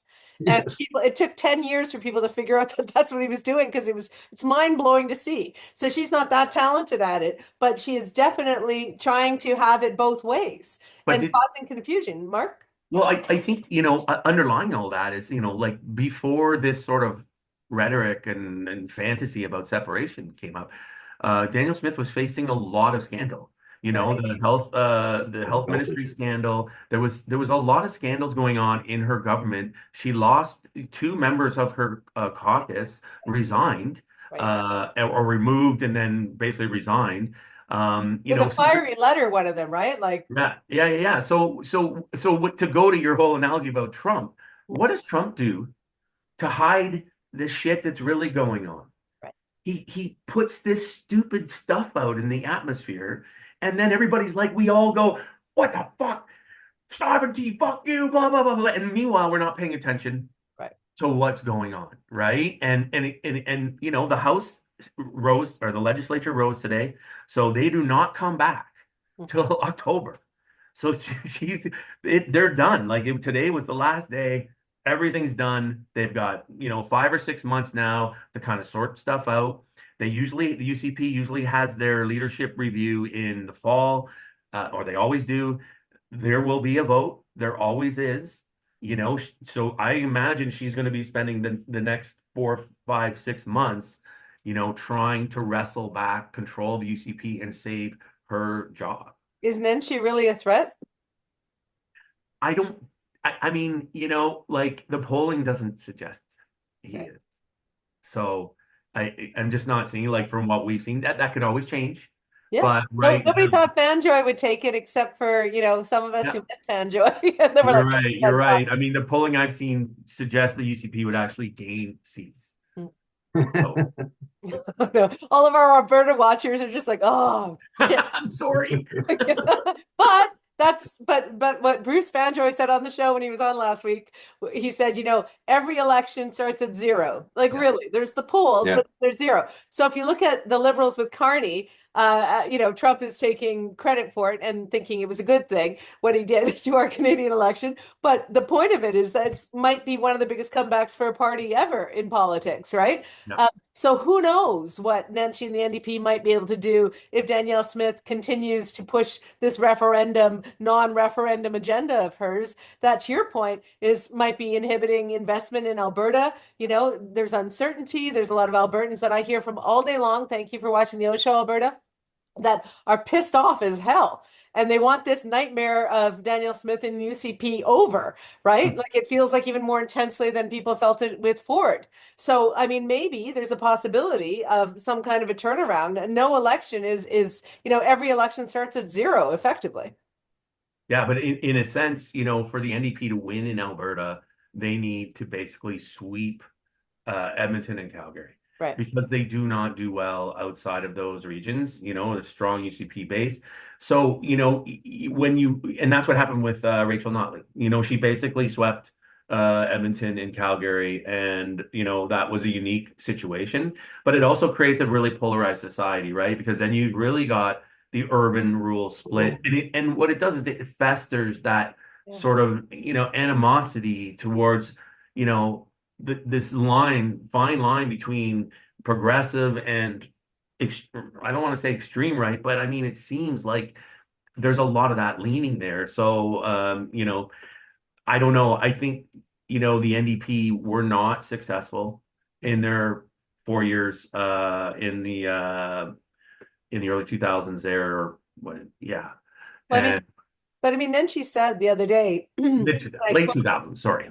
And yes. it took 10 years for people to figure out that that's what he was doing because it's mind blowing to see. So she's not that talented at it, but she is definitely trying to have it both ways But and did, causing confusion. Mark? Well, I think, underlying all that is, like before this sort of rhetoric and fantasy about separation came up, Danielle Smith was facing a lot of scandal. Right. The health Health ministry issue. scandal. There was a lot of scandals going on in her government. She lost two members of her caucus, resigned, Right. or removed and then basically resigned. With a So fiery letter, one of them, right? Like, yeah. To go to your whole analogy about Trump, what does Trump do to hide the shit that's really going on? right. He puts this stupid stuff out in the atmosphere, and then everybody's like, we all go, what the fuck? Sovereignty, fuck you, blah blah blah blah. And meanwhile, we're not paying attention Right. to what's going on, right? And the House rose or the legislature rose today, so they do not come back till October. So they're done. Like today was the last day. Everything's done. They've got 5 or 6 months now to kind of sort stuff out. The UCP usually has their leadership review in the fall, or they always do. There will be a vote. There always is. So I imagine she's going to be spending the next 4, 5, 6 months, trying to wrestle back control of UCP and save her job. Isn't Nenshi really a threat? I don't, I mean, like the polling doesn't suggest he Right. is. So I'm just not seeing, like, from what we've seen, that could always change. Yeah. But No, right nobody now, thought Fanjoy would take it except for, some of us yeah, who met Fanjoy. And then we're you're like, right. "That's You're not." right. I mean, the polling I've seen suggests the UCP would actually gain seats. So No, all of our Alberta watchers are just like, oh, shit. I'm sorry. But but what Bruce Fanjoy said on the show when he was on last week, he said, every election starts at zero. Like Yeah. really, there's the polls, Yeah. but there's zero. So if you look at the Liberals with Carney, Trump is taking credit for it and thinking it was a good thing what he did to our Canadian election. But the point of it is that it might be one of the biggest comebacks for a party ever in politics, right? Yeah. So who knows what Nenshi and the NDP might be able to do if Danielle Smith continues to push this non-referendum agenda of hers that, to your point, might be inhibiting investment in Alberta. There's uncertainty. There's a lot of Albertans that I hear from all day long. Thank you for watching the OShow, Alberta, that are pissed off as hell. And they want this nightmare of Danielle Smith and UCP over, right? Like it feels like even more intensely than people felt it with Ford. So, I mean, maybe there's a possibility of some kind of a turnaround. No election every election starts at zero effectively. Yeah, but in a sense, for the NDP to win in Alberta, they need to basically sweep Edmonton and Calgary Right. because they do not do well outside of those regions, a strong UCP base. So, and that's what happened with Rachel Notley. She basically swept Edmonton and Calgary, and, that was a unique situation. But it also creates a really polarized society, right? Because then you've really got the urban rural split. And what it does is it festers that sort of, animosity towards, this fine line between progressive and I don't want to say extreme right, but I mean, it seems like there's a lot of that leaning there. So, I don't know. I think, the NDP were not successful in their 4 years in the early 2000s there. Yeah. Well, And then she said the other day, like, late 2000s, sorry.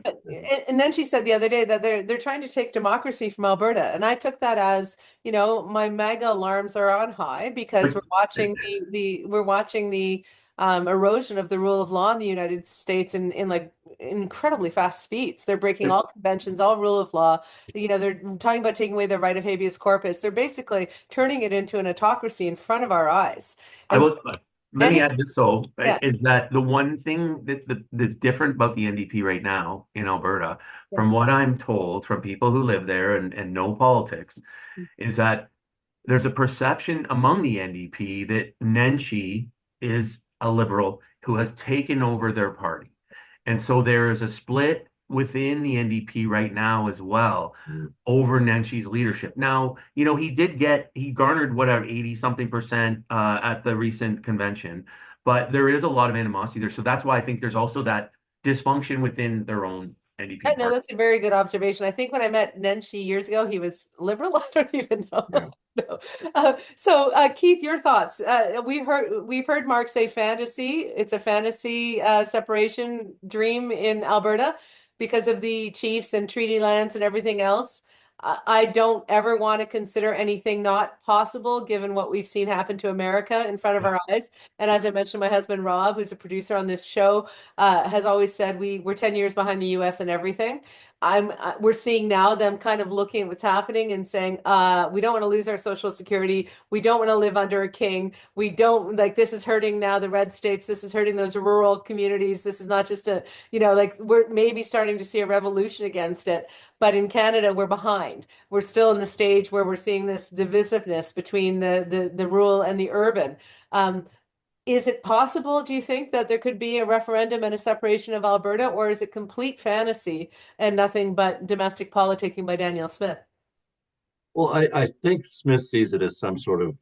and then she said the other day that they're trying to take democracy from Alberta, and I took that as, my MAGA alarms are on high because But we're watching the erosion of the rule of law in the United States in like incredibly fast speeds. They're breaking all conventions, all rule of law. They're talking about taking away the right of habeas corpus. They're basically turning it into an autocracy in front of our eyes. I And will let me add this yeah, is that the one thing that's different about the NDP right now in Alberta, yeah. from what I'm told from people who live there and know politics, is that there's a perception among the NDP that Nenshi is a liberal who has taken over their party. And so there is a split within the NDP right now as well over Nenshi's leadership. Now, he garnered whatever 80 something percent at the recent convention, but there is a lot of animosity there. So that's why I think there's also that dysfunction within their own NDP I know party. that's a very good observation. I think when I met Nenshi years ago, he was liberal. I don't even know. Yeah. No. Keith, your thoughts? We've heard Mark say fantasy. It's a fantasy separation dream in Alberta because of the Chiefs and treaty lands and everything else. I don't ever want to consider anything not possible given what we've seen happen to America in front of our eyes. And as I mentioned, my husband Rob, who's a producer on this show, has always said we're 10 years behind the US and everything. We're seeing now them kind of looking at what's happening and saying, we don't want to lose our social security. We don't want to live under a king. We don't like this is hurting now the red states. This is hurting those rural communities. This is not just we're maybe starting to see a revolution against it. But in Canada, we're behind. We're still in the stage where we're seeing this divisiveness between the rural and the urban. Is it possible, do you think, that there could be a referendum and a separation of Alberta, or is it complete fantasy and nothing but domestic politicking by Danielle Smith? Well, I think Smith sees it as some sort of,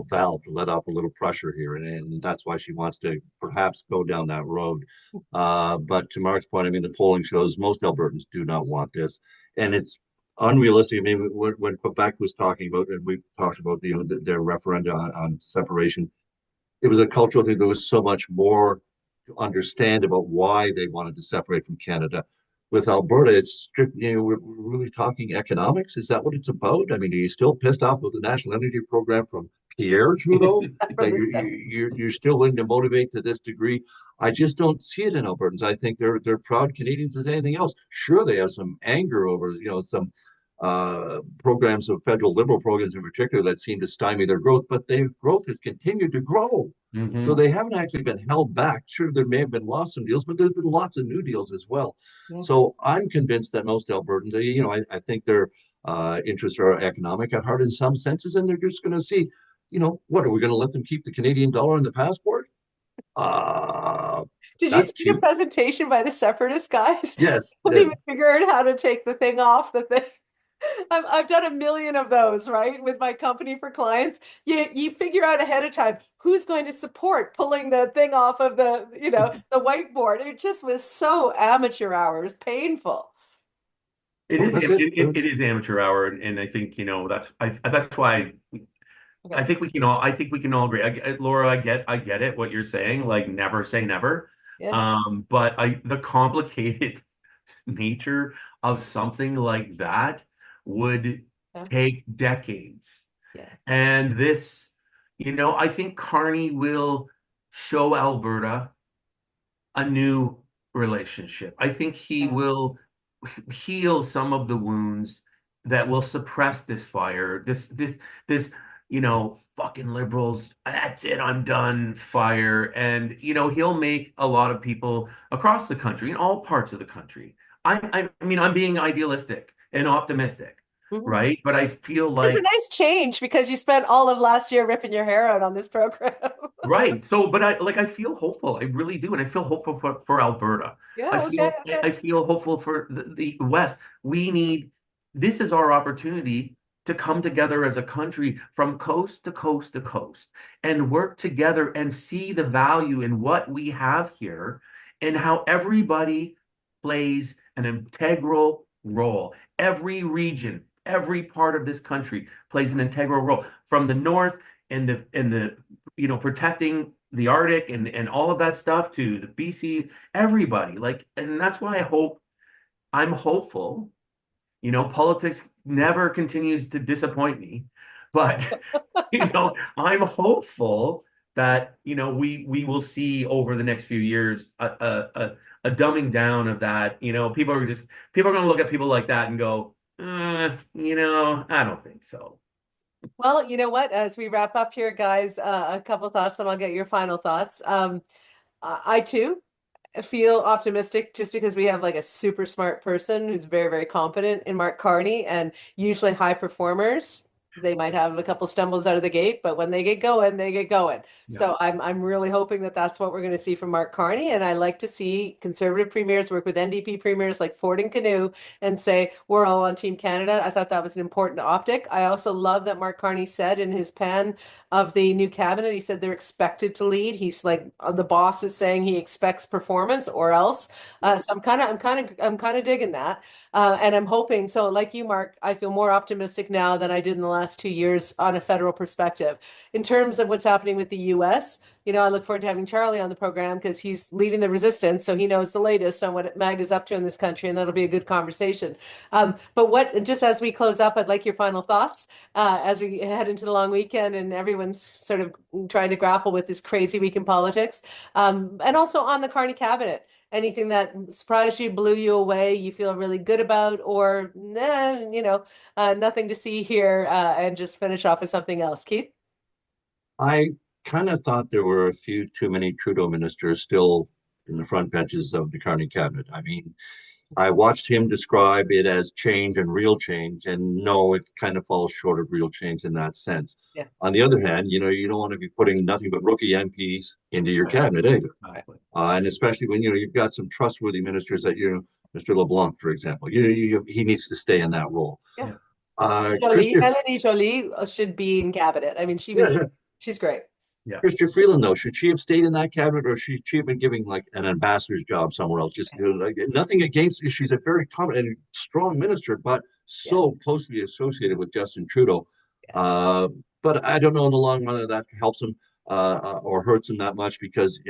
valve to let off a little pressure here, and that's why she wants to perhaps go down that road. But to Mark's point, I mean, the polling shows most Albertans do not want this, and it's unrealistic. I mean, when Quebec was talking about, and we talked about, their referenda on separation, it was a cultural thing. There was so much more to understand about why they wanted to separate from Canada. With Alberta, it's strict, we're really talking economics. Is that what it's about? I mean, are you still pissed off with the National Energy Program from Pierre Trudeau, from that Lisa. you're still willing to motivate to this degree. I just don't see it in Albertans. I think they're proud Canadians as anything else. Sure, they have some anger over some programs of federal liberal programs in particular that seem to stymie their growth, but their growth has continued to grow. So they haven't actually been held back. Sure, there may have been lost some deals, but there's been lots of new deals as well. Yeah. So I'm convinced that most Albertans, I think their interests are economic at heart in some senses, and they're just going to see, what are we going to let them keep the Canadian dollar and the passport? Did you That's see the cute. presentation by the separatist guys? Yes, Couldn't yes. even figure out how to take the thing off the thing. I've done a million of those, right, with my company for clients. You figure out ahead of time who's going to support pulling the thing off of the whiteboard. It just was so amateur hour. It was painful. It Well, is that's it. it is amateur hour, and I think that's why Okay. I think we can all agree. Laura, I get it what you're saying. Like never say never. Yeah. But the complicated nature of something like that would Yeah. take decades. Yeah. And this, I think Carney will show Alberta a new relationship. I think he Yeah. will heal some of the wounds that will suppress this fire. This, fucking liberals, that's it, I'm done fire. And, he'll make a lot of people across the country, in all parts of the country. I mean, I'm being idealistic and optimistic, Mhm. right? But I feel It was a like nice change because you spent all of last year ripping your hair out on this program. right. So, but I feel hopeful. I really do. And I feel hopeful for Alberta. I Yeah, okay, feel, okay. I feel hopeful for the West. This is our opportunity to come together as a country from coast to coast to coast and work together and see the value in what we have here and how everybody plays an integral role. Every region, every part of this country plays an integral role from the north and the protecting the Arctic and all of that stuff to the BC, everybody. And that's why I'm hopeful. Politics never continues to disappoint me, but I'm hopeful that we will see over the next few years a dumbing down of that. People are going to look at people like that and go, I don't think so. Well, you know what? As we wrap up here, guys, a couple thoughts, and I'll get your final thoughts. I too feel optimistic just because we have like a super smart person who's very, very competent in Mark Carney, and usually high performers. They might have a couple stumbles out of the gate, but when they get going, they get going. Yeah. So I'm really hoping that that's what we're going to see from Mark Carney. And I like to see conservative premiers work with NDP premiers like Ford and Canoe and say, we're all on Team Canada. I thought that was an important optic. I also love that Mark Carney said in his pan of the new cabinet, he said they're expected to lead. He's like the boss is saying he expects performance or else. So I'm kind of digging that. And I'm hoping, so like you, Mark, I feel more optimistic now than I did in the last 2 years on a federal perspective. In terms of what's happening with the US, I look forward to having Charlie on the program because he's leading the resistance. So he knows the latest on what MAGA's up to in this country, and that'll be a good conversation. But just as we close up, I'd like your final thoughts as we head into the long weekend and everyone's sort of trying to grapple with this crazy week in politics. And also on the Carney cabinet. Anything that surprised you, blew you away, you feel really good about, or nothing to see here, and just finish off with something else. Keith? I kind of thought there were a few too many Trudeau ministers still in the front benches of the Carney cabinet. I mean, I watched him describe it as change and real change, and no, it kind of falls short of real change in that sense. Yeah. On the other hand, you don't want to be putting nothing but rookie MPs into your cabinet either. Exactly. And especially when you've got some trustworthy ministers that Mr. LeBlanc, for example, he needs to stay in that role. Yeah. Christian, Melanie Jolie should be in cabinet. I mean, yeah. she's great. Yeah. Christian Freeland, though, should she have stayed in that cabinet, or should she have been giving like an ambassador's job somewhere else? Just like nothing against her. She's a very competent and strong minister, but so closely associated with Justin Trudeau. But I don't know in the long run if that helps him or hurts him that much because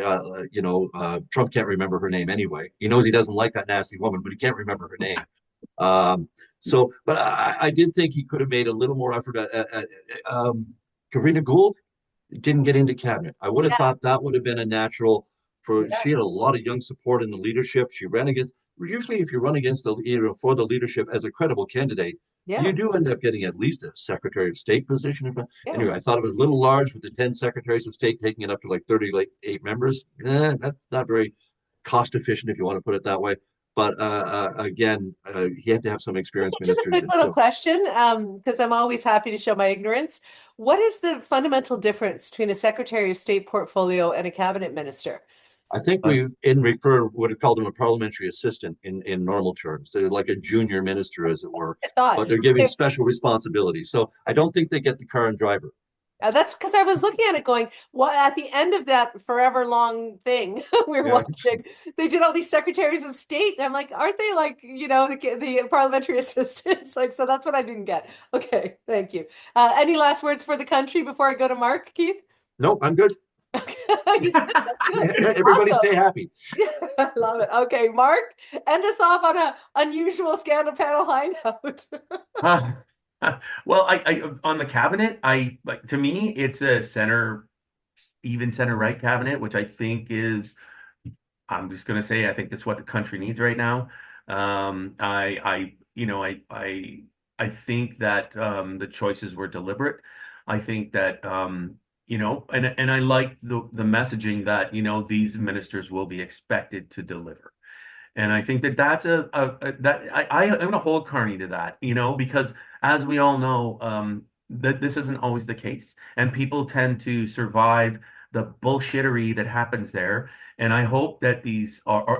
Trump can't remember her name anyway. He knows he doesn't like that nasty woman, but he can't remember her name. But I did think he could have made a little more effort at Karina Gould didn't get into cabinet. I would have Yeah. thought that would have been a natural for, Yeah. she had a lot of young support in the leadership. She ran against, usually if you run against for the leadership as a credible candidate, you Yeah. do end up getting at least a Secretary of State position. Yeah. Anyway, I thought it was a little large with the 10 secretaries of state taking it up to like 38 members. That's not very cost efficient if you want to put it that way. But again, he had to have some experienced Just a ministers. quick little question, because I'm always happy to show my ignorance. What is the fundamental difference between a Secretary of State portfolio and a cabinet minister? I think Uh, we would have called him a parliamentary assistant in normal terms. They're like a junior minister, as it were, I thought. but they're giving special responsibilities. So I don't think they get the car and driver. That's because I was looking at it going, well, at the end of that forever long thing we were Yeah. watching, they did all these secretaries of state. And I'm like, aren't they like, the parliamentary assistants? Like, so that's what I didn't get. Okay, thank you. Any last words for the country before I go to Mark, Keith? No, I'm good. Okay, he's good. That's good. Everybody Awesome. stay happy. I love it. Okay, Mark, end us off on an unusual scandal panel high note. uh, well, I on the cabinet, I like to me, it's a even center right cabinet, which I think is, I'm just going to say, I think that's what the country needs right now. I think that the choices were deliberate. I think that and I like the messaging that these ministers will be expected to deliver. And I think that that's I'm going to hold Carney to that, because as we all know, that this isn't always the case, and people tend to survive the bullshittery that happens there. And I hope that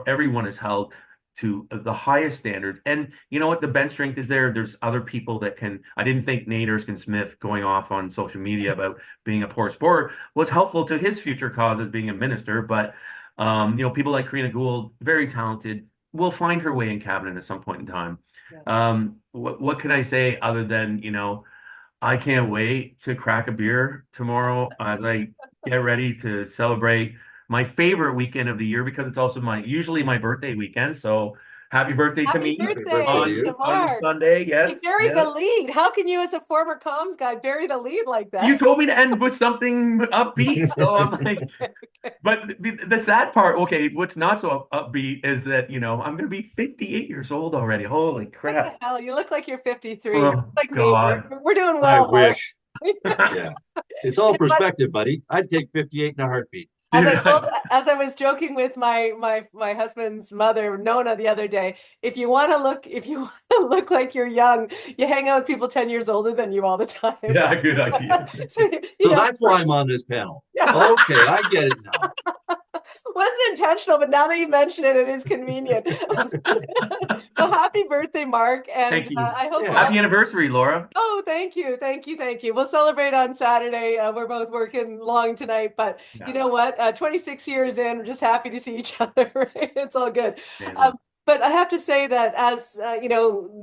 everyone is held to the highest standard. And you know what? The bench strength is there. There's other people that can. I didn't think Nate Erskine-Smith going off on social media about being a poor sport was helpful to his future cause as being a minister, but. People like Karina Gould, very talented, will find her way in cabinet at some point in time. Yeah. What can I say other than, I can't wait to crack a beer tomorrow as I get ready to celebrate my favorite weekend of the year, because it's also usually my birthday weekend. So happy birthday to Happy me birthday birthday to you. to on Mark. Sunday. He Yes. buried yes. the lead. How can you, as a former comms guy, bury the lead like that? You told me to end with something upbeat, so I'm like, but the sad part, okay, what's not so upbeat is that, I'm going to be 58 years old already. Holy What the crap. hell? You look like you're 53. Oh, You're like me. God. We're doing I well, Mark. wish. Yeah. It's all perspective, buddy. I'd take 58 in a heartbeat. As Dude, as I was joking with my husband's mother, Nona, the other day, if you want to look like you're young, you hang out with people 10 years older than you all the time. yeah, good idea. So, So that's why I'm on this panel. Yeah. Okay, I get it now. Wasn't intentional, but now that you mention it, it is convenient. Well, happy birthday, Mark, and Thank you. I hope. Yeah. Happy anniversary, Laura. Oh, thank you, thank you, thank you. We'll celebrate on Saturday. We're both working long tonight, but Yeah. you know what? 26 years in, we're just happy to see each other. Right? It's all good. Amazing. But I have to say that as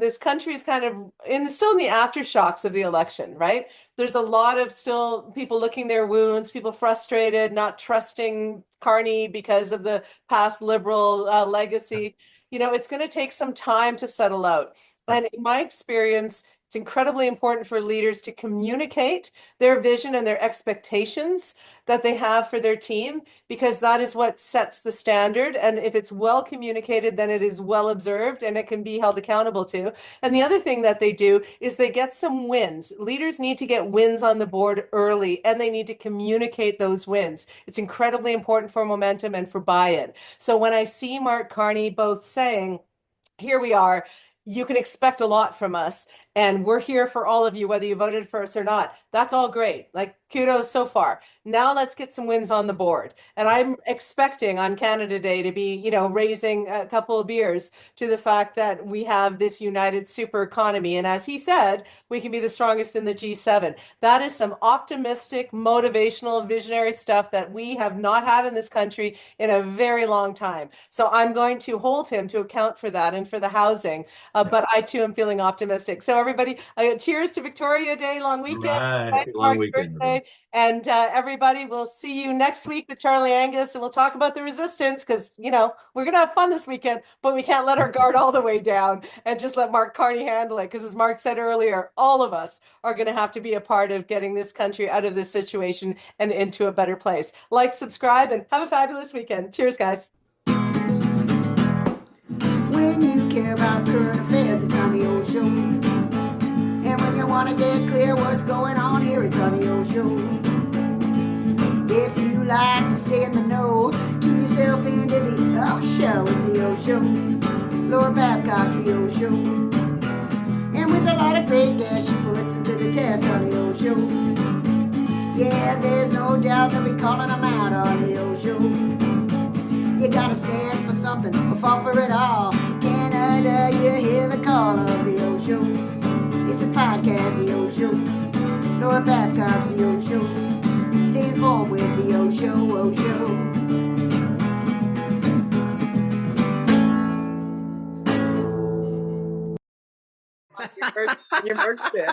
this country is kind of still in the aftershocks of the election, right? There's a lot of still people licking their wounds, people frustrated, not trusting Carney because of the past liberal legacy. It's going to take some time to settle out. And in my experience, it's incredibly important for leaders to communicate their vision and their expectations that they have for their team, because that is what sets the standard. And if it's well communicated, then it is well observed and it can be held accountable to. And the other thing that they do is they get some wins. Leaders need to get wins on the board early, and they need to communicate those wins. It's incredibly important for momentum and for buy-in. So when I see Mark Carney both saying, here we are, you can expect a lot from us, and we're here for all of you, whether you voted for us or not. That's all great. Like, kudos so far. Now let's get some wins on the board. And I'm expecting on Canada Day to be, raising a couple of beers to the fact that we have this united super economy. And as he said, we can be the strongest in the G7. That is some optimistic, motivational, visionary stuff that we have not had in this country in a very long time. So I'm going to hold him to account for that and for the housing. But I too am feeling optimistic. So everybody, cheers to Victoria Day, long weekend. Right. Long Mark's weekend, birthday. Fanjoy. And everybody, we'll see you next week with Charlie Angus, and we'll talk about the resistance because, you know, we're going to have fun this weekend, but we can't let our guard all the way down and just let Mark Carney handle it. Because as Mark said earlier, all of us are going to have to be a part of getting this country out of this situation and into a better place. Like, subscribe, and have a fabulous weekend. Cheers, guys. When you care about current affairs, it's on the OShow. And when you want to get clear what's going on here, it's on the OShow. If you like to stay in the know, tune yourself into the OShow. It's the OShow. Lord Babcock's the OShow. And with a lot of great gas, she puts them to the test on the OShow. Yeah, there's no doubt they'll be calling them out on the OShow. You gotta stand for something or fall for it all. Canada, you hear the call of the OShow. It's a podcast, the OShow. Laura Babcock's the OShow. Stay informed with the OShow, OShow. Your merch bin.